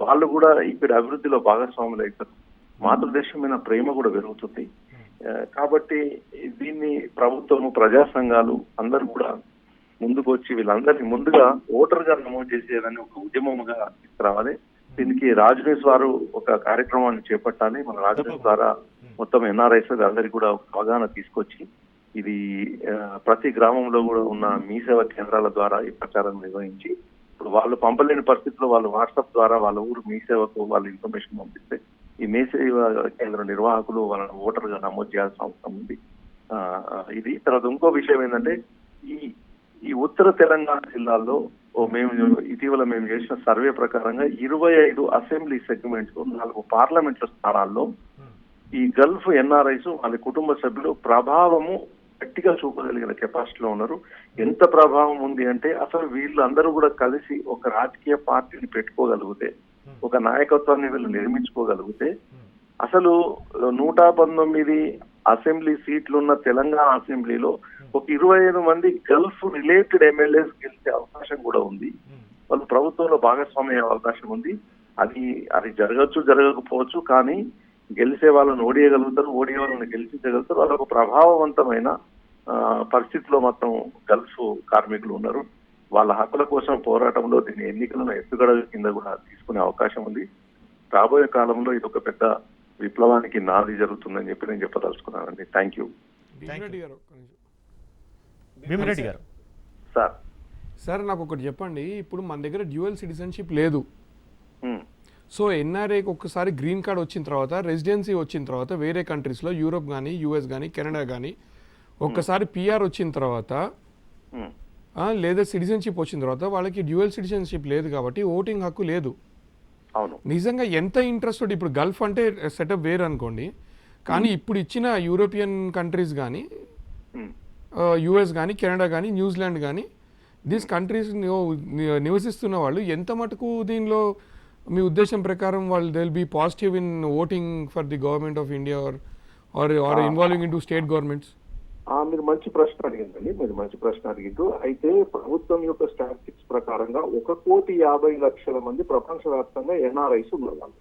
వాళ్ళు కూడా ఇక్కడ అభివృద్ధిలో భాగస్వాములు అవుతారు. మాతృదేశం మీద ప్రేమ కూడా పెరుగుతుంది. కాబట్టి దీన్ని ప్రభుత్వము, ప్రజా సంఘాలు అందరూ కూడా ముందుకు వచ్చి వీళ్ళందరినీ ముందుగా ఓటర్ గా నమోదు చేసేదని ఒక ఉద్యమముగా తీసుకురావాలి. దీనికి రాజ్నేస్ వారు ఒక కార్యక్రమాన్ని చేపట్టాలి. మన రాజ్నేస్ ద్వారా మొత్తం ఎన్ఆర్ఐస్ అందరికి కూడా అవగాహన తీసుకొచ్చి ఇది ప్రతి గ్రామంలో కూడా ఉన్న మీ సేవ కేంద్రాల ద్వారా ఈ ప్రచారం నిర్వహించి, ఇప్పుడు వాళ్ళు పంపలేని పరిస్థితుల్లో వాళ్ళు వాట్సాప్ ద్వారా వాళ్ళ ఊరు మీ సేవకు వాళ్ళు ఇన్ఫర్మేషన్ పంపిస్తే ఈ మీ సేవ కేంద్ర నిర్వాహకులు వాళ్ళని ఓటర్ గా నమోదు చేయాల్సిన అవసరం ఉంది. ఇది తర్వాత ఇంకో విషయం ఏంటంటే ఈ ఉత్తర తెలంగాణ జిల్లాల్లో ఇటీవల మేము చేసిన సర్వే ప్రకారంగా 25 అసెంబ్లీ సెగ్మెంట్స్, 4 పార్లమెంట్ల స్థానాల్లో ఈ గల్ఫ్ ఎన్ఆర్ఐస్ వాళ్ళ కుటుంబ సభ్యులు ప్రభావము గట్టిగా చూపగలిగిన కెపాసిటీలో ఉన్నారు. ఎంత ప్రభావం ఉంది అంటే అసలు వీళ్ళందరూ కూడా కలిసి ఒక రాజకీయ పార్టీని పెట్టుకోగలిగితే, ఒక నాయకత్వాన్ని వీళ్ళు నిర్మించుకోగలిగితే అసలు 119 అసెంబ్లీ సీట్లున్న తెలంగాణ అసెంబ్లీలో ఒక 25 మంది గల్ఫ్ రిలేటెడ్ ఎమ్మెల్యేస్ గెలిచే అవకాశం కూడా ఉంది. వాళ్ళు ప్రభుత్వంలో భాగస్వామ్య అవకాశం ఉంది. అది జరగచ్చు, జరగకపోవచ్చు, కానీ గెలిచే వాళ్ళని ఓడియగలుగుతారు, ఓడియే వాళ్ళని గెలిపించగలుగుతారు. వాళ్ళకు ప్రభావవంతమైన పరిస్థితిలో మొత్తం గల్ఫ్ కార్మికులు ఉన్నారు. వాళ్ళ హక్కుల కోసం పోరాటంలో దీన్ని ఎన్నికలను ఎత్తుగడ కింద కూడా తీసుకునే అవకాశం ఉంది. రాబోయే కాలంలో ఇది ఒక పెద్ద విప్లవానికి నాది జరుగుతుందని చెప్పి నేను చెప్పదలుచుకున్నానండి. Thank you. భీమిరెడ్డి గారు. సార్ సార్ నాకు ఒకటి చెప్పండి, ఇప్పుడు మన దగ్గర డ్యూయల్ సిటిజన్షిప్ లేదు. సో ఎన్ఆర్ఐకి ఒక్కసారి గ్రీన్ కార్డ్ వచ్చిన తర్వాత, రెసిడెన్సీ వచ్చిన తర్వాత వేరే కంట్రీస్లో యూరోప్ కానీ, యూఎస్ కానీ, కెనడా కానీ ఒక్కసారి పిఆర్ వచ్చిన తర్వాత లేదా సిటిజన్షిప్ వచ్చిన తర్వాత వాళ్ళకి డ్యూయల్ సిటిజన్షిప్ లేదు కాబట్టి ఓటింగ్ హక్కు లేదు. అవును, నిజంగా ఎంత ఇంట్రెస్ట్. ఇప్పుడు గల్ఫ్ అంటే సెటప్ వేరు అనుకోండి, కానీ ఇప్పుడు ఇచ్చిన యూరోపియన్ కంట్రీస్ కానీ, యూఎస్ కానీ, కెనడా కానీ, న్యూజిలాండ్ కానీ, దీస్ కంట్రీస్ నివసిస్తున్న వాళ్ళు ఎంత మటుకు దీనిలో మీ ఉద్దేశం ప్రకారం వాళ్ళు they will be positive in voting for the government of India or involving in to state governments? మీరు మంచి ప్రశ్న అడిగిండ్రు. అయితే ప్రభుత్వం యొక్క స్టాటిస్టిక్స్ ప్రకారంగా 1,50,00,000 మంది ప్రపంచవ్యాప్తంగా ఎన్ఆర్ఐస్ ఉన్నారు. వాళ్ళు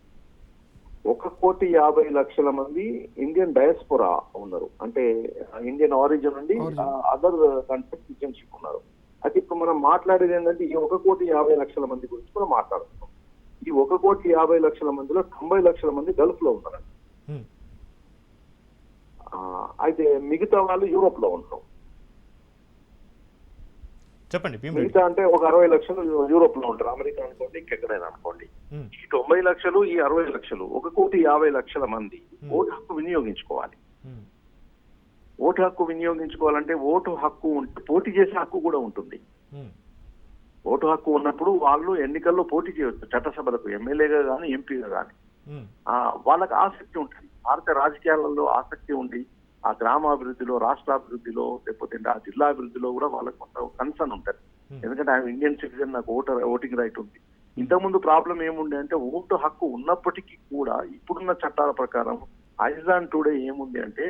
1,50,00,000 మంది ఇండియన్ డయాస్పోరా ఉన్నారు, అంటే ఇండియన్ ఆరిజిన్ నుండి అదర్ కంట్రీ సిటిజన్షిప్ ఉన్నారు. అయితే ఇప్పుడు మనం మాట్లాడేది ఏంటంటే ఈ 1,50,00,000 మంది గురించి మనం మాట్లాడుతున్నాం. ఈ 1,50,00,000 మందిలో 90 లక్షల మంది గల్ఫ్ లో ఉన్నారు. అయితే మిగతా వాళ్ళు యూరోప్ లో ఉంటారు. చెప్పండి. మిగతా అంటే ఒక 60 లక్షలు యూరోప్ లో ఉంటారు, అమెరికా అనుకోండి, ఇంకెక్కడైనా అనుకోండి. ఈ 90 లక్షలు, ఈ 60 లక్షలు, 1,50,00,000 మంది ఓటు హక్కు వినియోగించుకోవాలి. ఓటు హక్కు వినియోగించుకోవాలంటే ఓటు హక్కు ఉంటే పోటీ చేసే హక్కు కూడా ఉంటుంది. ఓటు హక్కు ఉన్నప్పుడు వాళ్ళు ఎన్నికల్లో పోటీ చేయవచ్చు, చట్టసభలకు ఎమ్మెల్యేగా కానీ, ఎంపీగా కానీ. వాళ్ళకి ఆసక్తి ఉంటుంది. భారత రాజకీయాలలో ఆసక్తి ఉండి ఆ గ్రామాభివృద్ధిలో, రాష్ట్రాభివృద్ధిలో, లేకపోతే ఆ జిల్లా అభివృద్ధిలో కూడా వాళ్ళకి కొంత కన్సర్న్ ఉంటుంది. ఎందుకంటే ఆయన ఇండియన్ సిటిజన్, నాకు ఓటింగ్ రైట్ ఉంది. ఇంతకుముందు ప్రాబ్లం ఏముండే అంటే ఓటు హక్కు ఉన్నప్పటికీ కూడా ఇప్పుడున్న చట్టాల ప్రకారం ఐజాన్ టుడే ఏముంది అంటే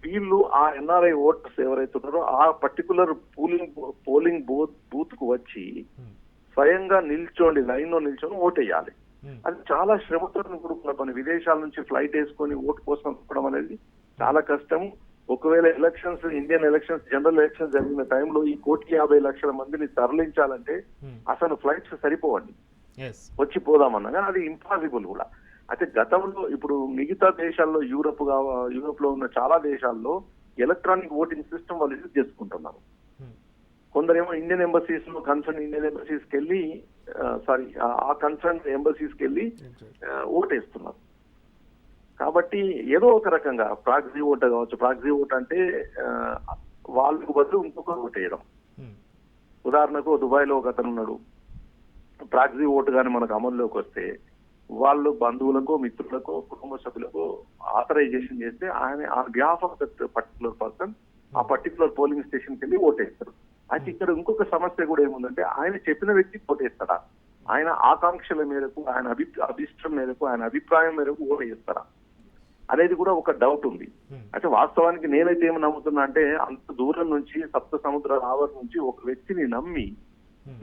వీళ్ళు ఆ ఎన్ఆర్ఐ ఓటర్స్ ఎవరైతే ఉన్నారో ఆ పర్టికులర్ పోలింగ్ బూత్ కు వచ్చి స్వయంగా నిల్చోండి, లైన్ లో నిల్చొని ఓటేయాలి. అది చాలా శ్రమతో కూడుకున్న పని. విదేశాల నుంచి ఫ్లైట్ వేసుకొని ఓటు కోసం చెప్పడం అనేది చాలా కష్టం. ఒకవేళ elections, Indian elections, general elections జరిగిన టైంలో ఈ 1,50,00,000 మందిని తరలించాలంటే అసలు ఫ్లైట్స్ సరిపోవండి, వచ్చి పోదామన్నా కానీ అది ఇంపాసిబుల్ కూడా. అయితే గతంలో ఇప్పుడు మిగతా దేశాల్లో యూరోప్ లో ఉన్న చాలా దేశాల్లో ఎలక్ట్రానిక్ ఓటింగ్ సిస్టమ్ వాళ్ళు యూజ్ చేసుకుంటున్నారు. కొందరేమో ఇండియన్ ఎంబసీస్ లో కన్సర్న్ ఇండియన్ ఎంబసీస్కి వెళ్ళి ఆ కన్సర్న్ ఎంబసీస్కి వెళ్ళి ఓటేస్తున్నారు. కాబట్టి ఏదో ఒక రకంగా ప్రాక్సీ ఓట్ కావచ్చు. ప్రాక్సీ ఓట్ అంటే వాళ్ళకు బదులు ఇంకొక ఓటు వేయడం. ఉదాహరణకు దుబాయ్ లో ఒక అతను ఉన్నాడు, ప్రాక్సీ ఓటు కానీ మనకు అమల్లోకి వస్తే వాళ్ళు బంధువులకు, మిత్రులకు, కుటుంబ సభ్యులకు ఆథరైజేషన్ చేస్తే ఆయన on behalf of that particular person ఆ పర్టికులర్ పోలింగ్ స్టేషన్కి వెళ్ళి ఓటేస్తారు. అయితే ఇక్కడ ఇంకొక సమస్య కూడా ఏముందంటే ఆయన చెప్పిన వ్యక్తి ఓటేస్తాడా, ఆయన ఆకాంక్షల మేరకు, ఆయన అభిష్టం మేరకు, ఆయన అభిప్రాయం మేరకు ఓటేస్తారా అనేది కూడా ఒక డౌట్ ఉంది. అయితే వాస్తవానికి నేనైతే ఏమి నమ్ముతున్నా అంటే అంత దూరం నుంచి, సప్త సముద్రాల ఆవరణ నుంచి ఒక వ్యక్తిని నమ్మి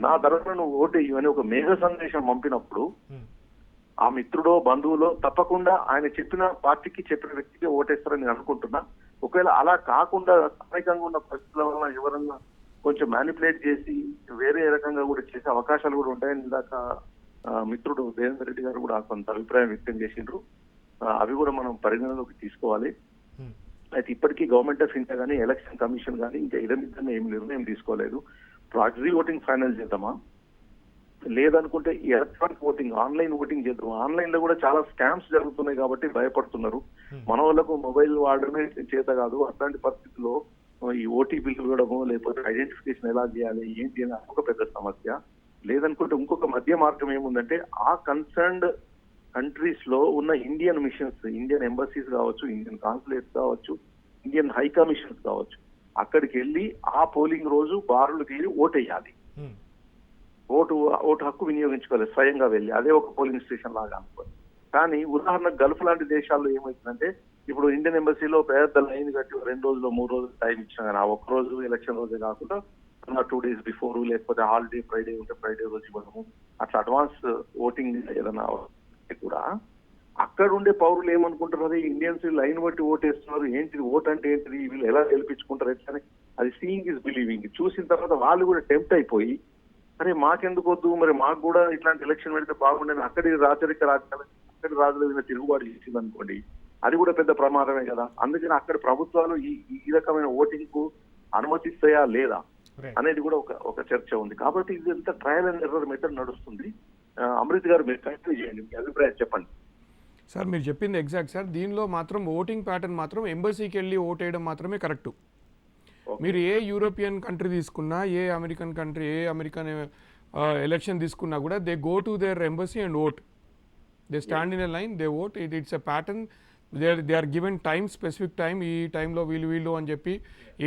నా తరఫున నువ్వు ఓటేయు అని ఒక మేఘ సందేశం పంపినప్పుడు ఆ మిత్రుడో, బంధువులో తప్పకుండా ఆయన చెప్పిన పార్టీకి, చెప్పిన వ్యక్తికి ఓటేస్తారని నేను అనుకుంటున్నా. ఒకవేళ అలా కాకుండా స్థానికంగా ఉన్న పరిస్థితుల వల్ల ఎవరన్నా కొంచెం మ్యానిపులేట్ చేసి వేరే రకంగా కూడా చేసే అవకాశాలు కూడా ఉంటాయని ఇందాక మిత్రుడు దేవేందర్ రెడ్డి గారు కూడా కొంత అభిప్రాయం వ్యక్తం చేసిండ్రు. అవి కూడా మనం పరిగణలోకి తీసుకోవాలి. అయితే ఇప్పటికీ గవర్నమెంట్ ఆఫ్ ఇండియా కానీ, ఎలక్షన్ కమిషన్ కానీ ఇంకా ఇదమిద్దరిని ఏం నిర్ణయం తీసుకోలేదు. ప్రాక్సీ ఓటింగ్ ఫైనల్ చేద్దామా, లేదనుకుంటే ఈ ఎలక్ట్రానిక్ ఓటింగ్, ఆన్లైన్ ఓటింగ్ చేద్దాం. ఆన్లైన్ లో కూడా చాలా స్కామ్స్ జరుగుతున్నాయి కాబట్టి భయపడుతున్నారు. మన వాళ్ళకు మొబైల్ వాడడమే చేత కాదు. అట్లాంటి పరిస్థితుల్లో ఈ ఓటీపీలు ఇవ్వడము, లేకపోతే ఐడెంటిఫికేషన్ ఎలా చేయాలి, ఏంటి అని ఒక పెద్ద సమస్య. లేదనుకుంటే ఇంకొక మధ్య మార్గం ఏముందంటే ఆ కన్సర్న్డ్ కంట్రీస్ లో ఉన్న ఇండియన్ మిషన్స్, ఇండియన్ ఎంబసీస్ కావచ్చు, ఇండియన్ కాన్సులేట్స్ కావచ్చు, ఇండియన్ హై కమిషన్స్ కావచ్చు, అక్కడికి వెళ్ళి ఆ పోలింగ్ రోజు బారులకు వెళ్ళి ఓటేయాలి. ఓటు హక్కు వినియోగించుకోవాలి స్వయంగా వెళ్ళి, అదే ఒక పోలింగ్ స్టేషన్ లాగా అనుకోవాలి. కానీ ఉదాహరణకు గల్ఫ్ లాంటి దేశాల్లో ఏమవుతుందంటే ఇప్పుడు ఇండియన్ ఎంబసీలో పెద్ద లైన్ కట్టి 2 రోజులు 3 రోజులు టైం ఇచ్చినా కానీ ఆ ఒక్క రోజు ఎలక్షన్ రోజే కాకుండా 2 days బిఫోర్, లేకపోతే హాలిడే ఫ్రైడే ఉంటే ఫ్రైడే రోజు ఇవ్వడము, అట్లా అడ్వాన్స్ ఓటింగ్ ఏదైనా కూడా అక్కడ ఉండే పౌరులు ఏమనుకుంటారు, ఇండియన్స్ లైన్ బట్టి ఓటేస్తున్నారు, ఏంటిది ఓట్ అంటే ఏంటిది, వీళ్ళు ఎలా గెలిపించుకుంటారు ఎట్లా, అది సీయింగ్ ఇస్ బిలీవింగ్. చూసిన తర్వాత వాళ్ళు కూడా టెంప్ట్ అయిపోయి అరే మాకెందుకు వద్దు, మరి మాకు కూడా ఇట్లాంటి ఎలక్షన్ పెడితే బాగుండేది, అక్కడి రాజరిక రాజ్యాలు అక్కడి రాజుల మీద తిరుగుబాటు చేసింది అనుకోండి, అది కూడా పెద్ద ప్రమాదమే కదా. అందుకని అక్కడ ప్రభుత్వాలు ఈ రకమైన ఓటింగ్ కు అనుమతిస్తాయా లేదా అనేది కూడా ఒక చర్చ ఉంది. కాబట్టి ఇది ఎంత ట్రయల్ అండ్ ఎర్రర్ మెథడ్ నడుస్తుంది. అమృత్ గారు మీరు కంటిన్యూ చేయండి, మీ అభిప్రాయం చెప్పండి. సార్ మీరు చెప్పింది ఎగ్జాక్ట్ సార్. దీనిలో మాత్రం ఓటింగ్ ప్యాటర్న్ మాత్రం ఎంబసీకి వెళ్ళి ఓటేయడం మాత్రమే కరెక్టు. మీరు ఏ యూరోపియన్ కంట్రీ తీసుకున్నా, ఏ అమెరికన్ కంట్రీ, ఏ అమెరికన్ ఎలక్షన్ తీసుకున్నా కూడా they go to their embassy and vote. They stand in a line, they vote. It's a pattern. They are given time, specific time, ఈ టైంలో వీళ్ళు అని చెప్పి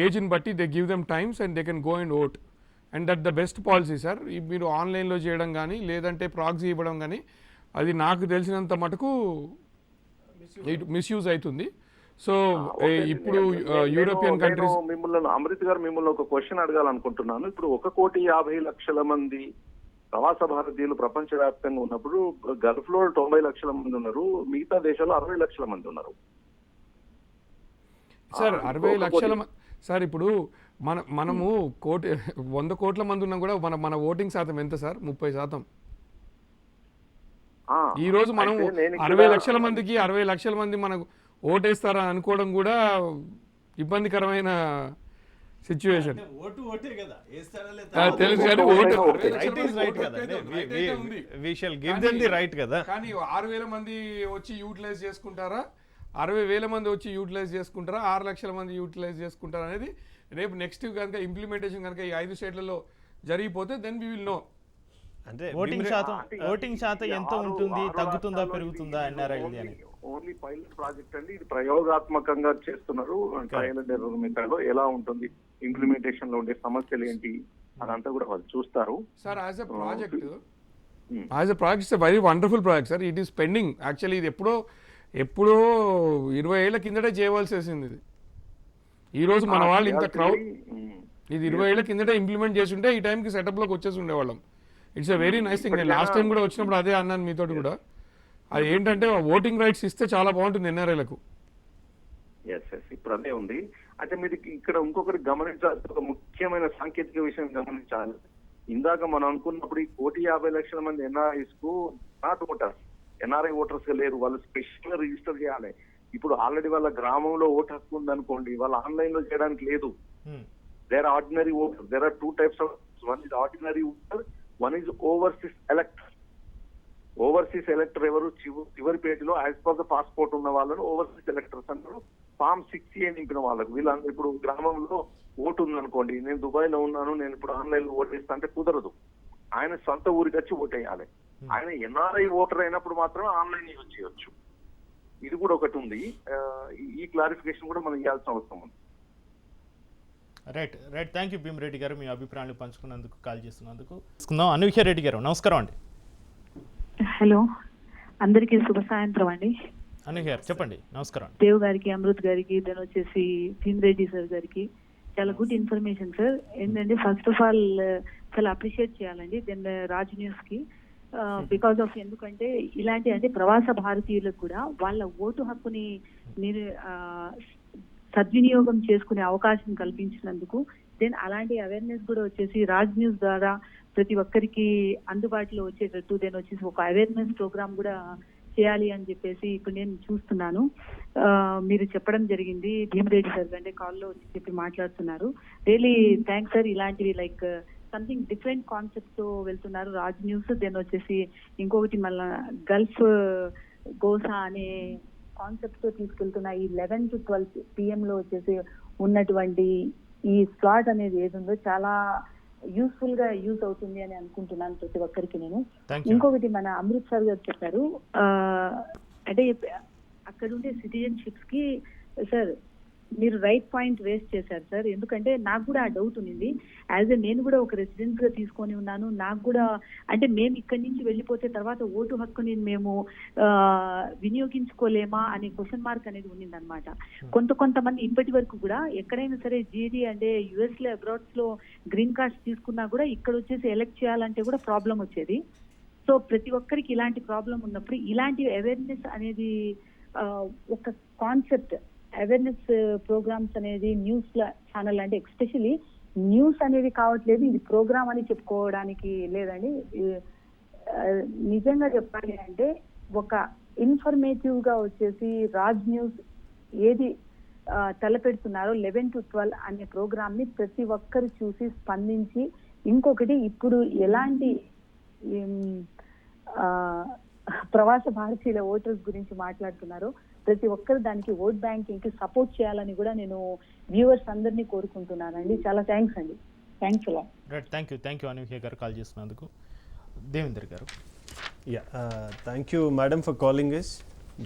ఏజ్ని బట్టి they give them times and they can go and vote. And that the best policy sir. మీరు ఆన్లైన్లో చేయడం కానీ లేదంటే ప్రాక్సీ ఇవ్వడం కానీ అది నాకు తెలిసినంత మటుకు మిస్యూజ్ అవుతుంది. సో ఇప్పుడు యూరోపియన్ కంట్రీస్ మిమ్మల్ని అమృత్ గారు మిమ్మల్ని ఒక క్వశ్చన్ అడగాలనుకుంటున్నాను. ఇప్పుడు 1,50,00,000 మంది ప్రవాస భారతీయులు ప్రపంచవ్యాప్తంగా ఉన్నప్పుడు గల్ఫ్ లో 90 లక్షల మంది ఉన్నారు, మిగతా దేశాల్లో 60 లక్షల మంది ఉన్నారు సార్. 60 లక్షల సార్. ఇప్పుడు మనము 100 కోట్ల మంది ఉన్నా కూడా మన ఓటింగ్ శాతం ఎంత సార్? 30%. ఈ రోజు మనం 60 లక్షల మందికి 60 లక్షల మంది మనకు ఓటేస్తారా అనుకోవడం కూడా ఇబ్బందికరమైన సిచ్యువేషన్. తెలుసు కానీ కానీ 6,000 మంది వచ్చి యూటిలైజ్ చేసుకుంటారా, 60,000 మంది వచ్చి యూటిలైజ్ చేసుకుంటారా, 6 లక్షల మంది యూటిలైజ్ చేసుకుంటారా అనేది రేపు నెక్స్ట్ కనుక ఇంప్లిమెంటేషన్ కనుక ఈ 5 స్టేట్లలో జరిగిపోతే దెన్ వి విల్ నో. అంటే ఓటింగ్ శాతం ఎంత ఉంటుంది, తగ్గుతుందా పెరుగుతుందా ఎన్ఆర్ఐది అని. ఓన్లీ పైలట్ ప్రాజెక్ట్ అండి, ఇది ప్రయోగాత్మకంగా చేస్తున్నారు. ట్రయల్ అండ్ ఎర్రర్ మెథడ్ లో ఎలా ఉంటుంది, ఇంప్లిమెంటేషన్ లో ఉండే సమస్యలు ఏంటి అదంతా కూడా వాళ్ళు చూస్తారు sir. As a project very wonderful project sir. It is pending actually. ఇది ఎప్పుడో 20 ఏళ్ల కిందటే చేయవలసి వేసింది. ఇది ఈ రోజు మన వాళ్ళు ఇంత క్రౌడ్, ఇది 20 ఏళ్ల కిందటే ఇంప్లిమెంట్ చేసి ఉంటే ఈ టైంకి సెటప్లోకి వచ్చేసి ఉండేవాళ్ళం. It's a very nice thing. నేను లాస్ట్ టైం కూడా వచ్చినప్పుడు అదే అన్నాను మీతో కూడా. అది ఏంటంటే ఓటింగ్ రైట్స్ ఇస్తే చాలా బాగుంటుంది ఎన్ఆర్ఐలకు. ఇప్పుడు అదే ఉంది. అంటే మీరు ఇక్కడ ఇంకొకటి గమనించాలి, ఒక ముఖ్యమైన సాంకేతిక విషయం గమనించాలి. ఇందాక మనం అనుకున్నప్పుడు ఈ 1,50,00,000 మంది ఎన్ఆర్ఐస్ కు నాట్ ఓటర్స్, ఎన్ఆర్ఐ ఓటర్స్ గా లేరు, వాళ్ళు స్పెషల్ గా రిజిస్టర్ చేయాలి. ఇప్పుడు ఆల్రెడీ వాళ్ళ గ్రామంలో ఓటు హక్కు ఉంది అనుకోండి, వాళ్ళు ఆన్లైన్ లో చేయడానికి లేదు. There ordinary voter. There are 2 types of, one is ordinary voter, one is overseas elector. Overseas ఎలక్టర్ ఎవరు? చివరి పేజీలో యాజ్ పర్ ద పాస్పోర్ట్ ఉన్న వాళ్ళను ఓవర్సీస్ ఎలక్టర్స్ అంటారు. ఫామ్ 6A నింపిన వాళ్ళకు. వీళ్ళందరూ ఇప్పుడు గ్రామంలో ఓటు ఉందనుకోండి, నేను దుబాయ్ లో ఉన్నాను, నేను ఇప్పుడు ఆన్లైన్ లో ఓటు వేస్తా అంటే కుదరదు. ఆయన సొంత ఊరికి వచ్చి ఓటు వేయాలి. ఆయన ఎన్ఆర్ఐ ఓటర్ అయినప్పుడు మాత్రమే ఆన్లైన్ యూజ్ చేయొచ్చు. ఇది కూడా ఒకటి ఉంది. ఈ క్లారిఫికేషన్ కూడా మనం ఇవ్వాల్సిన అవసరం ఉంది. రైట్. థ్యాంక్ యూ భీమరెడ్డి గారు, మీ అభిప్రాయాలు పంచుకున్నందుకు, కాల్ చేస్తున్నందుకు. అనూహ్య రెడ్డి గారు నమస్కారం అండి. హలో, అందరికీ శుభ సాయంత్రం అండి. అనూహ్య చెప్పండి. నమస్కారం. దేవ్ గారికి, అమృత్ గారికి, దెన్ వచ్చేసి భీమరెడ్డి సార్ గారికి చాలా గుడ్ ఇన్ఫర్మేషన్ సార్. ఏంటంటే ఫస్ట్ ఆఫ్ ఆల్ చాలా అప్రిషియేట్ చేయాలండి దెన్ రాజ్ న్యూస్ కి. బికాస్ ఆఫ్ ఎందుకంటే ఇలాంటి అంటే ప్రవాస భారతీయులకు కూడా వాళ్ళ ఓటు హక్కుని సద్వినియోగం చేసుకునే అవకాశం కల్పించినందుకు, దెన్ అలాంటి అవేర్నెస్ కూడా వచ్చేసి రాజ్ న్యూస్ ద్వారా ప్రతి ఒక్కరికి అందుబాటులో వచ్చేటట్టు దెన్ వచ్చేసి ఒక అవేర్నెస్ ప్రోగ్రామ్ కూడా చేయాలి అని చెప్పేసి ఇప్పుడు నేను చూస్తున్నాను. మీరు చెప్పడం జరిగింది, భీమరెడ్డి సార్ అంటే కాల్లో వచ్చి చెప్పి మాట్లాడుతున్నారు. Really thanks sir. ఇలాంటివి లైక్ సంథింగ్ డిఫరెంట్ కాన్సెప్ట్ తో వెళ్తున్నారు రాజ్ న్యూస్. దెన్ వచ్చేసి ఇంకొకటి మళ్ళా గల్ఫ్ గోసా అనే కాన్సెప్ట్ తో తీసుకెళ్తున్న ఈ 11 to 12 PM లో వచ్చేసి ఉన్నటువంటి ఈ స్లాట్ అనేది ఏది ఉందో చాలా యూస్ఫుల్ గా యూజ్ అవుతుంది అని అనుకుంటున్నాను ప్రతి ఒక్కరికి నేను. ఇంకొకటి మన అమృత్ సార్ గారు చెప్పారు, అంటే అక్కడ ఉండే సిటిజన్షిప్స్ కి సార్ మీరు రైట్ పాయింట్ రేస్ చేశారు సార్. ఎందుకంటే నాకు కూడా ఆ డౌట్ ఉంది. నేను కూడా ఒక రెసిడెంట్ గా తీసుకొని ఉన్నాను. నాకు కూడా అంటే మేము ఇక్కడి నుంచి వెళ్ళిపోతే తర్వాత ఓటు హక్కుని మేము వినియోగించుకోలేమా అనే క్వశ్చన్ మార్క్ అనేది ఉండిందనమాట. కొంతమంది ఇప్పటి వరకు కూడా ఎక్కడైనా సరే జీడీ అంటే యుఎస్ లో అబ్రాడ్స్ లో గ్రీన్ కార్డ్స్ తీసుకున్నా కూడా ఇక్కడ వచ్చేసి ఎలక్ట్ చేయాలంటే కూడా ప్రాబ్లం వచ్చేది. సో ప్రతి ఒక్కరికి ఇలాంటి ప్రాబ్లం ఉన్నప్పుడు ఇలాంటి అవేర్నెస్ అనేది ఒక కాన్సెప్ట్ అవేర్నెస్ ప్రోగ్రామ్స్ అనేది న్యూస్ ఛానల్ అంటే ఎస్పెషల్లీ న్యూస్ అనేది కావట్లేదు, ఇది ప్రోగ్రామ్ అని చెప్పుకోవడానికి లేదండి. నిజంగా చెప్పాలి అంటే ఒక ఇన్ఫర్మేటివ్ గా వచ్చేసి రాజ్ న్యూస్ ఏది తలపెడుతున్నారో 11 to 12 అనే ప్రోగ్రామ్ ని ప్రతి ఒక్కరు చూసి స్పందించి, ఇంకొకటి ఇప్పుడు ఎలాంటి ప్రవాస భారతీయుల ఓటర్స్ గురించి మాట్లాడుతున్నారో ప్రతి ఒక్కరు దానికి ఓట్ బ్యాంకింగ్ కి సపోర్ట్ చేయాలని కూడా నేను వ్యూవర్స్ అందరినీ కోరుకుంటున్నానండి. చాలా థ్యాంక్స్ అండి. థ్యాంక్స్ అలా. రైట్, థ్యాంక్ యూ అనూహ్య గారు కాల్ చేసినందుకు. దేవేందర్ గారు. Thank you madam for calling us,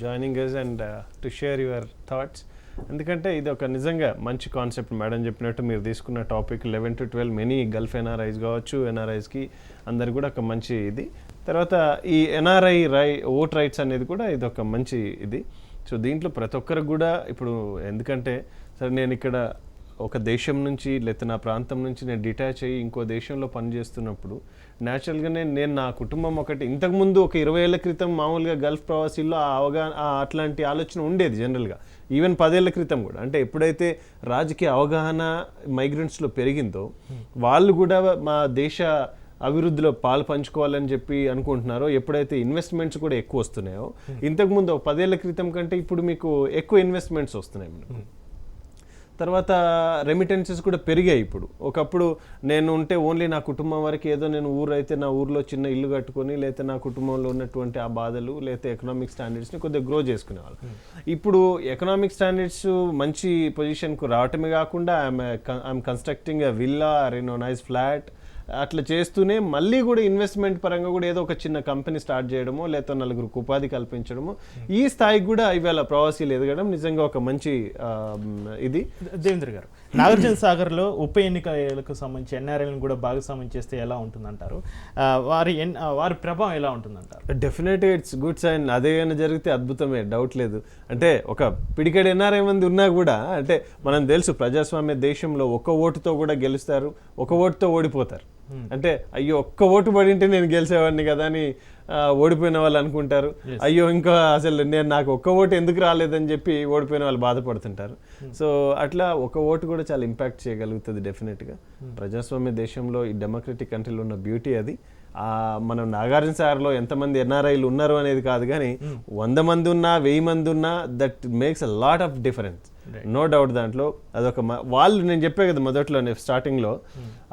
joining us and to share your thoughts. ఎందుకంటే ఇది ఒక నిజంగా మంచి కాన్సెప్ట్. మేడం చెప్పినట్టు మీరు తీసుకున్న topic 11 to 12 many Gulf NRIs కావచ్చు, ఎన్ఆర్ఐస్కి అందరు కూడా ఒక మంచి ఇది. తర్వాత ఈ ఎన్ఆర్ఐ ఓట్ రైట్స్ అనేది కూడా ఇది ఒక మంచి ఇది. సో దీంట్లో ప్రతి ఒక్కరికి కూడా ఇప్పుడు ఎందుకంటే సరే నేను ఇక్కడ ఒక దేశం నుంచి లేకపోతే నా ప్రాంతం నుంచి నేను డిటాచ్ అయ్యి ఇంకో దేశంలో పనిచేస్తున్నప్పుడు న్యాచురల్గానే నేను నా కుటుంబం ఒకటి ఇంతకుముందు ఒక 20 ఏళ్ల క్రితం మామూలుగా గల్ఫ్ ప్రవాసీల్లో ఆ అవగాహన అట్లాంటి ఆలోచన ఉండేది జనరల్గా. ఈవెన్ 10 ఏళ్ల క్రితం కూడా. అంటే ఎప్పుడైతే రాజకీయ అవగాహన మైగ్రెంట్స్లో పెరిగిందో వాళ్ళు కూడా మా దేశ అభివృద్ధిలో పాలు పంచుకోవాలని చెప్పి అనుకుంటున్నారో, ఎప్పుడైతే ఇన్వెస్ట్మెంట్స్ కూడా ఎక్కువ వస్తున్నాయో, ఇంతకుముందు 10 ఏళ్ల క్రితం కంటే ఇప్పుడు మీకు ఎక్కువ ఇన్వెస్ట్మెంట్స్ వస్తున్నాయి మనకు. తర్వాత రెమిటెన్సెస్ కూడా పెరిగాయి. ఇప్పుడు ఒకప్పుడు నేను ఉంటే ఓన్లీ నా కుటుంబం వరకు ఏదో నేను ఊరైతే నా ఊర్లో చిన్న ఇల్లు కట్టుకొని లేకపోతే నా కుటుంబంలో ఉన్నటువంటి ఆ బాధలు లేకపోతే ఎకనామిక్ స్టాండర్డ్స్ని కొద్దిగా గ్రో చేసుకునేవాళ్ళు. ఇప్పుడు ఎకనామిక్ స్టాండర్డ్స్ మంచి పొజిషన్కు రావటమే కాకుండా I'm constructing a villa or nice flat అట్లా చేస్తూనే మళ్ళీ కూడా ఇన్వెస్ట్మెంట్ పరంగా కూడా ఏదో ఒక చిన్న కంపెనీ స్టార్ట్ చేయడమో లేకపోతే నలుగురికి ఉపాధి కల్పించడమో ఈ స్థాయికి కూడా ఇవాళ ప్రవాసీలు ఎదగడం నిజంగా ఒక మంచి ఇది. దేవేంద్ర గారు, నాగార్జున సాగర్లో ఉప ఎన్నికలకు సంబంధించి ఎన్ఆర్ఐలను కూడా భాగస్వామ్యం చేస్తే ఎలా ఉంటుందంటారు? వారి ప్రభావం ఎలా ఉంటుందంటారు? డెఫినెట్గా ఇట్స్ గుడ్ సైన్. అదేమైనా జరిగితే అద్భుతమే, డౌట్ లేదు. అంటే ఒక పిడికెడు ఎన్ఆర్ఐ మంది ఉన్నా కూడా అంటే మనం తెలుసు ప్రజాస్వామ్య దేశంలో ఒక్క ఓటుతో కూడా గెలుస్తారు, ఒక ఓటుతో ఓడిపోతారు. అంటే అయ్యో ఒక్క ఓటు పడింటే నేను గెలిచేవాడిని కదా అని ఓడిపోయిన వాళ్ళు అనుకుంటారు. అయ్యో ఇంకా అసలు నాకు ఒక్క ఓటు ఎందుకు రాలేదని చెప్పి ఓడిపోయిన వాళ్ళు బాధపడుతుంటారు. సో అట్లా ఒక ఓటు కూడా చాలా ఇంపాక్ట్ చేయగలుగుతుంది డెఫినెట్గా. ప్రజాస్వామ్య దేశంలో ఈ డెమోక్రటిక్ కంట్రీలో ఉన్న బ్యూటీ అది. మనం నాగార్జున సాగర్లో ఎంతమంది ఎన్ఆర్ఐలు ఉన్నారు అనేది కాదు కానీ 100 మంది ఉన్నా 1000 మంది ఉన్నా that makes a lot of difference, no doubt. దాంట్లో అదొక వాళ్ళు నేను చెప్పే కదా మొదట్లోనే స్టార్టింగ్లో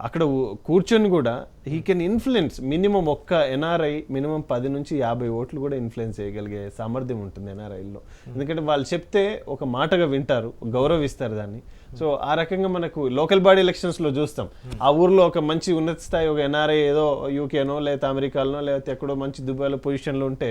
అక్కడ కూర్చొని కూడా హీ కెన్ ఇన్ఫ్లుయెన్స్ మినిమం ఒక్క ఎన్ఆర్ఐ మినిమం 10 నుంచి 50 ఓట్లు కూడా ఇన్ఫ్లుయెన్స్ చేయగలిగే సామర్థ్యం ఉంటుంది ఎన్ఆర్ఐల్లో. ఎందుకంటే వాళ్ళు చెప్తే ఒక మాటగా వింటారు, గౌరవిస్తారు దాన్ని. సో ఆ రకంగా మనకు లోకల్ బాడీ ఎలక్షన్స్లో చూస్తాం. ఆ ఊర్లో ఒక మంచి ఉన్నత స్థాయి ఒక ఎన్ఆర్ఐ ఏదో యూకేనో లేకపోతే అమెరికాలోనో లేకపోతే ఎక్కడో మంచి దుబాయ్లో పొజిషన్లో ఉంటే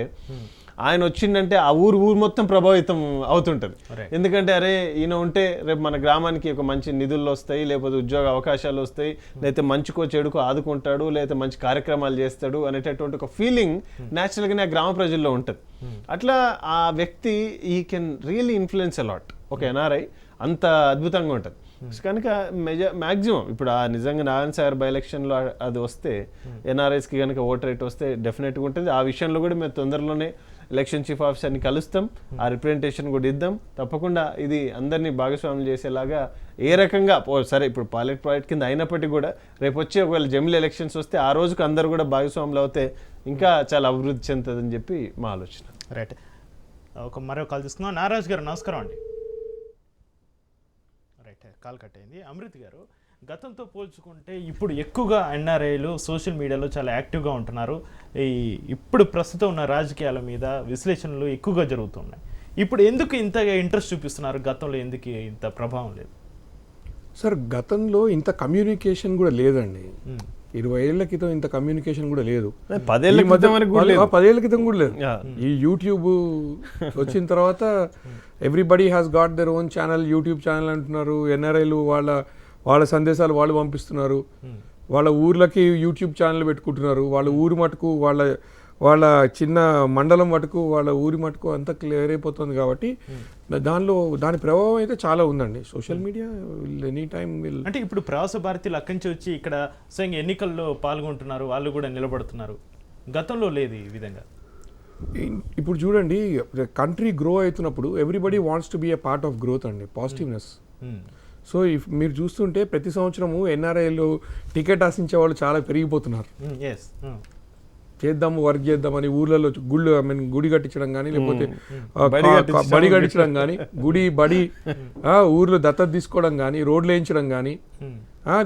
ఆయన వచ్చిందంటే ఆ ఊరు మొత్తం ప్రభావితం అవుతుంటుంది. ఎందుకంటే అరే ఈయన ఉంటే రేపు మన గ్రామానికి ఒక మంచి నిధులు వస్తాయి, లేకపోతే ఉద్యోగ అవకాశాలు వస్తాయి, లేకపోతే మంచికో చెడుకో ఆదుకుంటాడు, లేకపోతే మంచి కార్యక్రమాలు చేస్తాడు అనేటటువంటి ఒక ఫీలింగ్ న్యాచురల్గానే ఆ గ్రామ ప్రజల్లో ఉంటుంది. అట్లా ఆ వ్యక్తి ఈ కెన్ రియల్లీ ఇన్ఫ్లుయెన్స్ అలాట్. ఒక ఎన్ఆర్ఐ అంత అద్భుతంగా ఉంటుంది కనుక మ్యాక్సిమం ఇప్పుడు ఆ నిజంగా నారాయణ సాగర్ బై ఎలక్షన్లో అది వస్తే ఎన్ఆర్ఐస్కి కనుక ఓటర్ రేట్ వస్తే డెఫినెట్గా ఉంటుంది. ఆ విషయంలో కూడా మేము తొందరలోనే ఎలక్షన్ చీఫ్ ఆఫీసర్ని కలుస్తాం, ఆ రిప్రజెంటేషన్ కూడా ఇద్దాం. తప్పకుండా ఇది అందరినీ భాగస్వామ్యం చేసేలాగా ఏ రకంగా సరే ఇప్పుడు పైలట్ ప్రాజెక్ట్ కింద అయినప్పటికీ కూడా రేపు వచ్చి ఒకవేళ జమిలీ ఎలక్షన్స్ వస్తే ఆ రోజుకు అందరూ కూడా భాగస్వాములు అవుతే ఇంకా చాలా అభివృద్ధి చెందుతుందని చెప్పి మా ఆలోచన. రైట్, మరో కాల్ తీసుకుందాం. నారాజ్ గారు నమస్కారం అండి. రైట్, కాల్ కట్ అయింది. అమృత్ గారు, గతంతో పోల్చుకుంటే ఇప్పుడు ఎక్కువగా ఎన్ఆర్ఐలు సోషల్ మీడియాలో చాలా యాక్టివ్గా ఉంటున్నారు. ఇప్పుడు ప్రస్తుతం ఉన్న రాజకీయాల మీద విశ్లేషణలు ఎక్కువగా జరుగుతున్నాయి. ఇప్పుడు ఎందుకు ఇంతగా ఇంట్రెస్ట్ చూపిస్తున్నారు? గతంలో ఎందుకు ఇంత ప్రభావం లేదు? సార్ గతంలో ఇంత కమ్యూనికేషన్ కూడా లేదండి. 20 ఏళ్ల క్రితం ఇంత కమ్యూనికేషన్ కూడా లేదు. 10 ఏళ్ల ఈ మధ్య- క్రితం వరకు కూడా లేదు. 10 ఏళ్ల క్రితం కూడా లేదు. Yeah. ఈ యూట్యూబ్ వచ్చిన తర్వాత everybody has got their own channel, YouTube channel అంటున్నారు. ఎన్ఆర్ఐలు వాళ్ళ సందేశాలు వాళ్ళు పంపిస్తున్నారు. వాళ్ళ ఊర్లకి యూట్యూబ్ ఛానల్ పెట్టుకుంటున్నారు. వాళ్ళ ఊరు మటుకు వాళ్ళ చిన్న మండలం మటుకు వాళ్ళ ఊరి మటుకు అంతా క్లియర్ అయిపోతుంది. కాబట్టి దాని ప్రభావం అయితే చాలా ఉందండి. సోషల్ మీడియా ఎనీ టైమ్ అంటే ఇప్పుడు ప్రవాస భారతీయులు అక్కడి నుంచి వచ్చి ఇక్కడ స్వయంగా ఎన్నికల్లో పాల్గొంటున్నారు, వాళ్ళు కూడా నిలబడుతున్నారు. గతంలో లేదు ఈ విధంగా. ఇప్పుడు చూడండి, కంట్రీ గ్రో అవుతున్నప్పుడు everybody wants to be a part of growth అండి, పాజిటివ్నెస్. సో ఇఫ్ మీరు చూస్తుంటే ప్రతి సంవత్సరము ఎన్ఆర్ఐలు టికెట్ ఆశించే వాళ్ళు చాలా పెరిగిపోతున్నారు. చేద్దాము, వర్క్ చేద్దామని ఊర్లలో గుడి కట్టించడం కానీ, లేకపోతే బడి కట్టించడం కానీ, బడి ఊర్లో దత్తత తీసుకోవడం కానీ, రోడ్లు వేయించడం కానీ,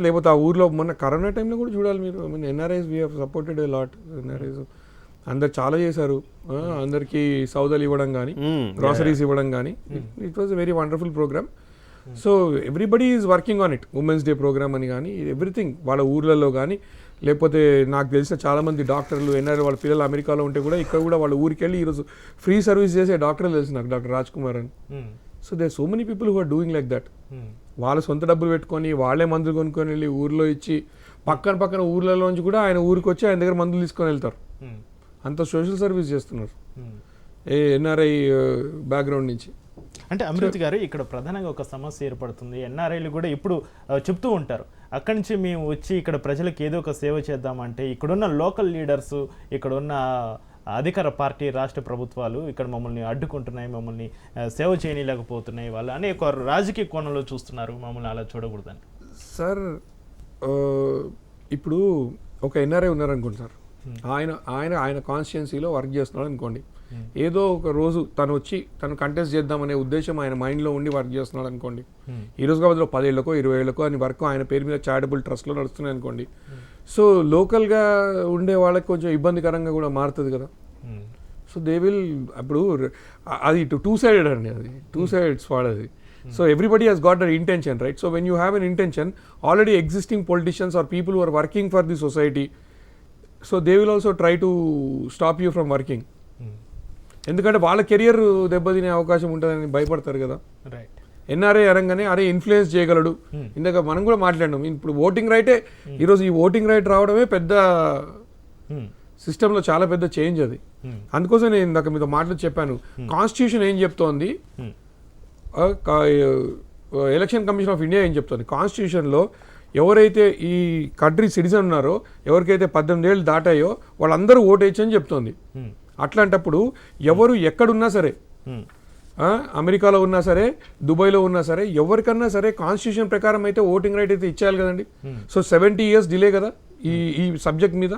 లేకపోతే ఆ ఊర్లో మొన్న కరోనా టైంలో కూడా చూడాలి మీరు. NRIs we have supported a lot. NRIs అందరు చాలా చేశారు. అందరికీ సౌదాలు ఇవ్వడం కానీ, గ్రాసరీస్ ఇవ్వడం కానీ, it was a very wonderful programme. So everybody is working on it. Women's day programme అని కానీ, ఎవ్రీథింగ్ వాళ్ళ ఊర్లలో కానీ, లేకపోతే నాకు తెలిసిన చాలామంది డాక్టర్లు ఎన్ఆర్ఐ వాళ్ళ పిల్లలు అమెరికాలో ఉంటే కూడా ఇక్కడ కూడా వాళ్ళ ఊరికి వెళ్ళి ఈరోజు ఫ్రీ సర్వీస్ చేసే డాక్టర్లు తెలుసు నాకు, డాక్టర్ రాజ్ కుమార్ అని. So they so many people who are doing like that. వాళ్ళ సొంత డబ్బులు పెట్టుకొని వాళ్ళే మందులు కొనుక్కొని వెళ్ళి ఊర్లో ఇచ్చి పక్కన ఊర్లలోంచి కూడా ఆయన ఊరికి వచ్చి ఆయన దగ్గర మందులు తీసుకొని వెళ్తారు. అంత సోషల్ సర్వీస్ చేస్తున్నారు ఎన్ఆర్ఐ బ్యాక్గ్రౌండ్ నుంచి. అంటే అమృత్ గారు, ఇక్కడ ప్రధానంగా ఒక సమస్య ఏర్పడుతుంది. ఎన్ఆర్ఐలు కూడా ఇప్పుడు చెప్తూ ఉంటారు, అక్కడి నుంచి మేము వచ్చి ఇక్కడ ప్రజలకు ఏదో ఒక సేవ చేద్దామంటే ఇక్కడున్న లోకల్ లీడర్స్, ఇక్కడున్న అధికార పార్టీ రాష్ట్ర ప్రభుత్వాలు ఇక్కడ మమ్మల్ని అడ్డుకుంటున్నాయి, మమ్మల్ని సేవ చేయలేకపోతున్నాయి, వాళ్ళు అనేక రాజకీయ కోణంలో చూస్తున్నారు, మమ్మల్ని అలా చూడకూడదని. సార్ ఇప్పుడు ఒక ఎన్ఆర్ఐ ఉన్నారనుకోండి సార్, ఆయన కాన్స్టిట్యున్సీలో వర్క్ చేస్తున్నాడు అనుకోండి. ఏదో ఒక రోజు తను కంటెస్ట్ చేద్దామనే ఉద్దేశం ఆయన మైండ్లో ఉండి వర్క్ చేస్తున్నాడు అనుకోండి. ఈ రోజు కాబట్టి 10 ఏళ్ళకో 20 ఏళ్ళకో అని వర్క్ ఆయన పేరు మీద చారిటబుల్ ట్రస్ట్లో నడుస్తున్నాయి అనుకోండి. సో లోకల్గా ఉండే వాళ్ళకి కొంచెం ఇబ్బందికరంగా కూడా మారుతుంది కదా. సో దే విల్ అప్పుడు అది టూ సైడెడ్ అండి, అది టూ సైడ్స్ వాడది. So everybody he's got their intention, right? So when you have an intention, already existing politicians are people who are working for the society, so they will also try to stop you from working. ఎందుకంటే వాళ్ళ career దెబ్బతినే అవకాశం ఉంటుందని భయపడతారు కదా. Right. NRI అనగానే అరే influence చేయగలడు. ఇందాక మనం కూడా మాట్లాడినాం, ఇప్పుడు ఓటింగ్ రైటే, ఈరోజు ఈ ఓటింగ్ రైట్ రావడమే పెద్ద సిస్టంలో చాలా పెద్ద చేంజ్ అది. అందుకోసం నేను ఇందాక మీతో మాటలు చెప్పాను, కాన్స్టిట్యూషన్ ఏం చెప్తోంది, ఎలక్షన్ కమిషన్ ఆఫ్ ఇండియా ఏం చెప్తోంది. కాన్స్టిట్యూషన్లో ఎవరైతే ఈ కంట్రీ సిటిజన్ ఉన్నారో, ఎవరికైతే 18 ఏళ్ళు దాటాయో వాళ్ళందరూ ఓటు వేయచ్చని చెప్తోంది. అట్లాంటప్పుడు ఎవరు ఎక్కడున్నా సరే, అమెరికాలో ఉన్నా సరే, దుబాయ్లో ఉన్నా సరే, ఎవరికన్నా సరే కాన్స్టిట్యూషన్ ప్రకారం అయితే ఓటింగ్ రైట్ అయితే ఇచ్చేయాలి కదండి. సో 70 years డిలే కదా ఈ సబ్జెక్ట్ మీద.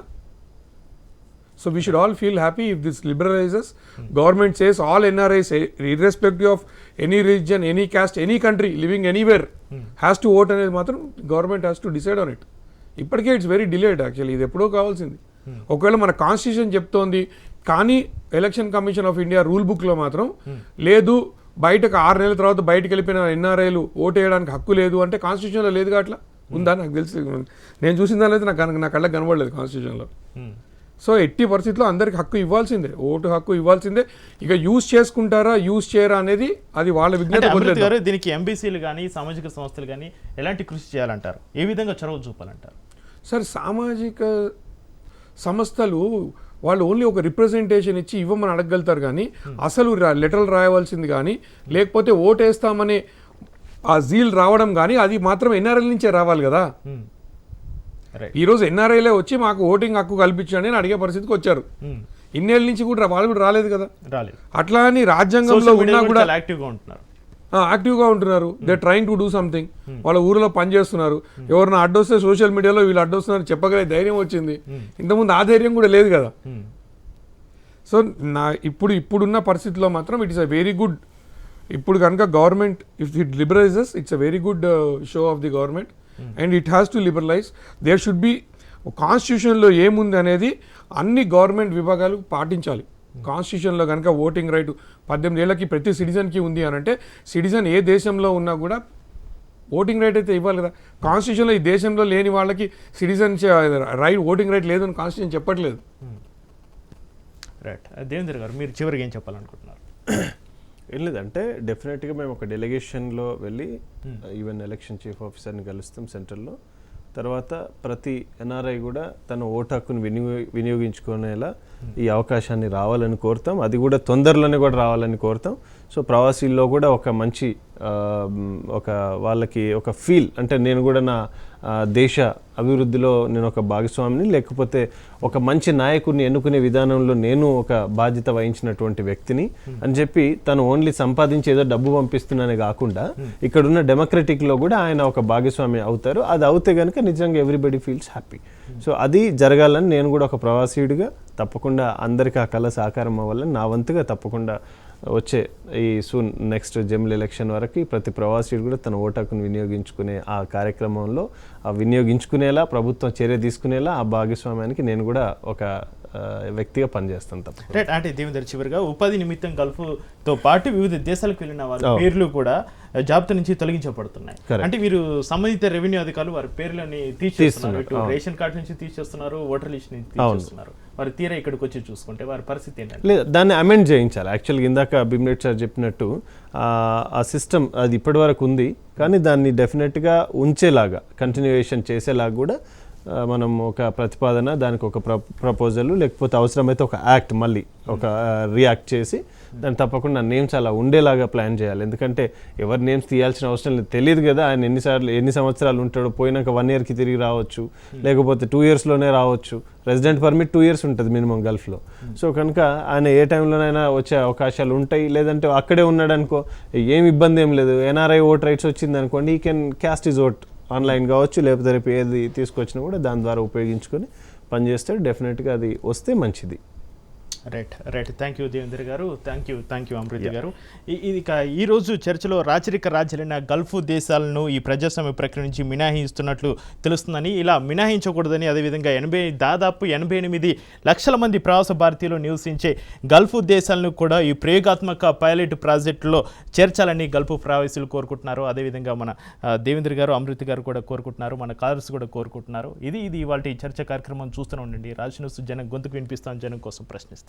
So we should all feel happy if this liberalizes. Government says all NRIs irrespective of any religion, any caste, any country living anywhere has to vote అనేది మాత్రం government has to decide on it. ఇప్పటికే it's very delayed actually, ఇది ఎప్పుడో కావాల్సింది. ఒకవేళ మన constitution చెప్తోంది కానీ election commission of India rule బుక్లో మాత్రం లేదు, బయటకు 6 నెలల తర్వాత బయటకు వెళ్ళిపోయిన ఎన్ఆర్ఐలు ఓటు వేయడానికి హక్కు లేదు అంటే కాన్స్టిట్యూషన్లో లేదు. అట్లా ఉందా? నాకు తెలిసి నేను చూసిన దాని అయితే నా కళ్ళకి కనబడలేదు కాన్స్టిట్యూషన్లో. సో ఎట్టి పరిస్థితుల్లో అందరికి హక్కు ఇవ్వాల్సిందే, ఓటు హక్కు ఇవ్వాల్సిందే. ఇక యూజ్ చేసుకుంటారా యూజ్ చేయరా అనేది అది వాళ్ళ విజ్ఞత. దీనికి ఎంబీసీలు కానీ సామాజిక సంస్థలు కానీ ఎలాంటి కృషి చేయాలంటారు, ఏ విధంగా చొరవ చూపాలంటారు? సార్ సామాజిక సంస్థలు వాళ్ళు ఓన్లీ ఒక రిప్రజెంటేషన్ ఇచ్చి ఇవ్వమని అడగలుగుతారు కానీ అసలు లెటర్లు రాయవలసింది కానీ, లేకపోతే ఓటు వేస్తామనే ఆ జీల్ రావడం కానీ అది మాత్రం ఎన్ఆర్ఐల నుంచే రావాలి కదా. ఈరోజు ఎన్ఆర్ఐలే వచ్చి మాకు ఓటింగ్ హక్కు కల్పించండి అని అడిగే పరిస్థితికి వచ్చారు. ఇన్నేళ్ళ నుంచి కూడా వాళ్ళు కూడా రాలేదు కదా. అట్లా అని రాజ్యాంగంలో ఉన్నా కూడా యాక్టివ్గా ఉంటున్నారు. They trying to do something. వాళ్ళ ఊరిలో పనిచేస్తున్నారు. ఎవరైనా అడ్డొస్తే సోషల్ మీడియాలో వీళ్ళు అడ్డొస్తున్నారు చెప్పగలిగే ధైర్యం వచ్చింది. ఇంతకుముందు ఆ ధైర్యం కూడా లేదు కదా. సో ఇప్పుడున్న పరిస్థితిలో మాత్రం it is a very good. ఇప్పుడు కనుక government if it liberalizes, it's a very good show of the government and it has to liberalize. There should be కాన్స్టిట్యూషన్లో ఏముంది అనేది అన్ని గవర్నమెంట్ విభాగాలు పాటించాలి. కాన్స్టిట్యూషన్లో కనుక ఓటింగ్ రైట్ 18 ఏళ్ళకి ప్రతి సిటిజన్కి ఉంది అని అంటే సిటిజన్ ఏ దేశంలో ఉన్నా కూడా ఓటింగ్ రైట్ అయితే ఇవ్వాలి కదా. కాన్స్టిట్యూషన్లో ఈ దేశంలో లేని వాళ్ళకి సిటిజన్ రైట్ ఓటింగ్ రైట్ లేదు అని కాన్స్టిట్యూషన్ చెప్పట్లేదు. రైట్. దేవేంద్ర గారు మీరు చివరికి ఏం చెప్పాలనుకుంటున్నారు? ఏం లేదంటే డెఫినెట్గా మేము ఒక డెలిగేషన్లో వెళ్ళి ఈవెన్ ఎలక్షన్ చీఫ్ ఆఫీసర్ని కలుస్తాం సెంట్రల్లో. తర్వాత ప్రతి ఎన్ఆర్ఐ కూడా తన ఓటు హక్కును వినియోగించుకునేలా ఈ అవకాశాన్ని రావాలని కోరుతాం. అది కూడా తొందరలోనే కూడా రావాలని కోరుతాం. సో ప్రవాసీల్లో కూడా ఒక మంచి ఒక వాళ్ళకి ఒక ఫీల్, అంటే నేను కూడా నా దేశ అభివృద్ధిలో నేను ఒక భాగస్వామిని, లేకపోతే ఒక మంచి నాయకుడిని ఎన్నుకునే విధానంలో నేను ఒక బాధ్యత వహించినటువంటి వ్యక్తిని అని చెప్పి తను ఓన్లీ సంపాదించి ఏదో డబ్బు పంపిస్తున్నానే కాకుండా ఇక్కడున్న డెమోక్రటిక్లో కూడా ఆయన ఒక భాగస్వామి అవుతారు. అది అవుతే కనుక నిజంగా ఎవ్రీబడి ఫీల్స్ హ్యాపీ. సో అది జరగాలని నేను కూడా ఒక ప్రవాసీయుడిగా తప్పకుండా అందరికీ ఆ కళ సాకారం అవ్వాలని నా వంతుగా తప్పకుండా వచ్చే ఈ నెక్స్ట్ జమిల్ ఎలక్షన్ వరకు ప్రతి ప్రవాసీయుడు కూడా తన ఓటు హక్కును వినియోగించుకునే ఆ కార్యక్రమంలో వినియోగించుకునేలా ప్రభుత్వం చర్య తీసుకునేలా ఆ భాగస్వామ్యానికి నేను కూడా ఒక వ్యక్తిగా పనిచేస్తాను తప్ప. రైట్. అంటే దేవేందర్, చివరిగా ఉపాధి నిమిత్తం గల్ఫ్తో పాటు వివిధ దేశాలకు వెళ్ళిన వారి పేర్లు కూడా జాబితా నుంచి తొలగించబడుతున్నాయి. అంటే వీరు సంబంధిత రెవెన్యూ అధికారులు వారి పేర్లని తీసేస్తున్నారు, రేషన్ కార్డు నుంచి తీసేస్తున్నారు, ఓటర్ లిస్ట్ నుంచి తీసేస్తున్నారు. వారు తీరా ఇక్కడికి వచ్చి చూసుకుంటే వారి పరిస్థితి ఏంటంటే లేదు, దాన్ని అమెండ్ చేయించాలి. యాక్చువల్గా ఇందాక భీమ్రెడ్డి సార్ చెప్పినట్టు ఆ సిస్టమ్ అది ఇప్పటి వరకు ఉంది, కానీ దాన్ని డెఫినెట్గా ఉంచేలాగా కంటిన్యూయేషన్ చేసేలాగా కూడా మనం ఒక ప్రతిపాదన, దానికి ఒక ప్రపోజల్, లేకపోతే అవసరమైతే ఒక యాక్ట్ మళ్ళీ ఒక రియాక్ట్ చేసి దాన్ని తప్పకుండా నేమ్స్ అలా ఉండేలాగా ప్లాన్ చేయాలి. ఎందుకంటే ఎవరు నేమ్స్ తీయాల్సిన అవసరం లేదు, తెలియదు కదా ఆయన ఎన్ని సంవత్సరాలు ఉంటాడో. పోయినాక 1 yearకి తిరిగి రావచ్చు, లేకపోతే 2 yearsలోనే రావచ్చు. రెసిడెంట్ పర్మిట్ 2 years ఉంటుంది మినిమం గల్ఫ్లో. సో కనుక ఆయన ఏ టైంలోనైనా వచ్చే అవకాశాలు ఉంటాయి. లేదంటే అక్కడే ఉన్నాడు అనుకో, ఏం ఇబ్బంది ఏం లేదు. ఎన్ఆర్ఐ ఓట్ రైట్స్ వచ్చింది అనుకోండి, ఈ can caste is vote online కావచ్చు, లేకపోతే రేపు ఏది తీసుకొచ్చినా కూడా దాని ద్వారా ఉపయోగించుకొని పనిచేస్తే డెఫినెట్గా అది వస్తే మంచిది. రైట్. థ్యాంక్ యూ దేవేంద్ర గారు. థ్యాంక్ యూ అమృత గారు. ఇది ఈరోజు చర్చలో రాచరిక రాజ్యాలైన గల్ఫ్ దేశాలను ఈ ప్రజాస్వామ్య ప్రక్రియ నుంచి మినహాయిస్తున్నట్లు తెలుస్తుందని, ఇలా మినహాయించకూడదని, అదేవిధంగా దాదాపు 88 లక్షల మంది ప్రవాస భారతీయులు నివసించే గల్ఫ్ దేశాలను కూడా ఈ ప్రయోగాత్మక పైలట్ ప్రాజెక్టులో చేర్చాలని గల్ఫ్ ప్రవాసీలు కోరుకుంటున్నారు. అదేవిధంగా మన దేవేంద్ర గారు, అమృత గారు కూడా కోరుకుంటున్నారు, మన కాలర్స్ కూడా కోరుకుంటున్నారు. ఇది ఇవాళ చర్చ కార్యక్రమం. చూస్తూనే ఉండండి రాజ్ న్యూస్. జనం గొంతుకు వినిపిస్తాం, జనం కోసం ప్రశ్నిస్తాం.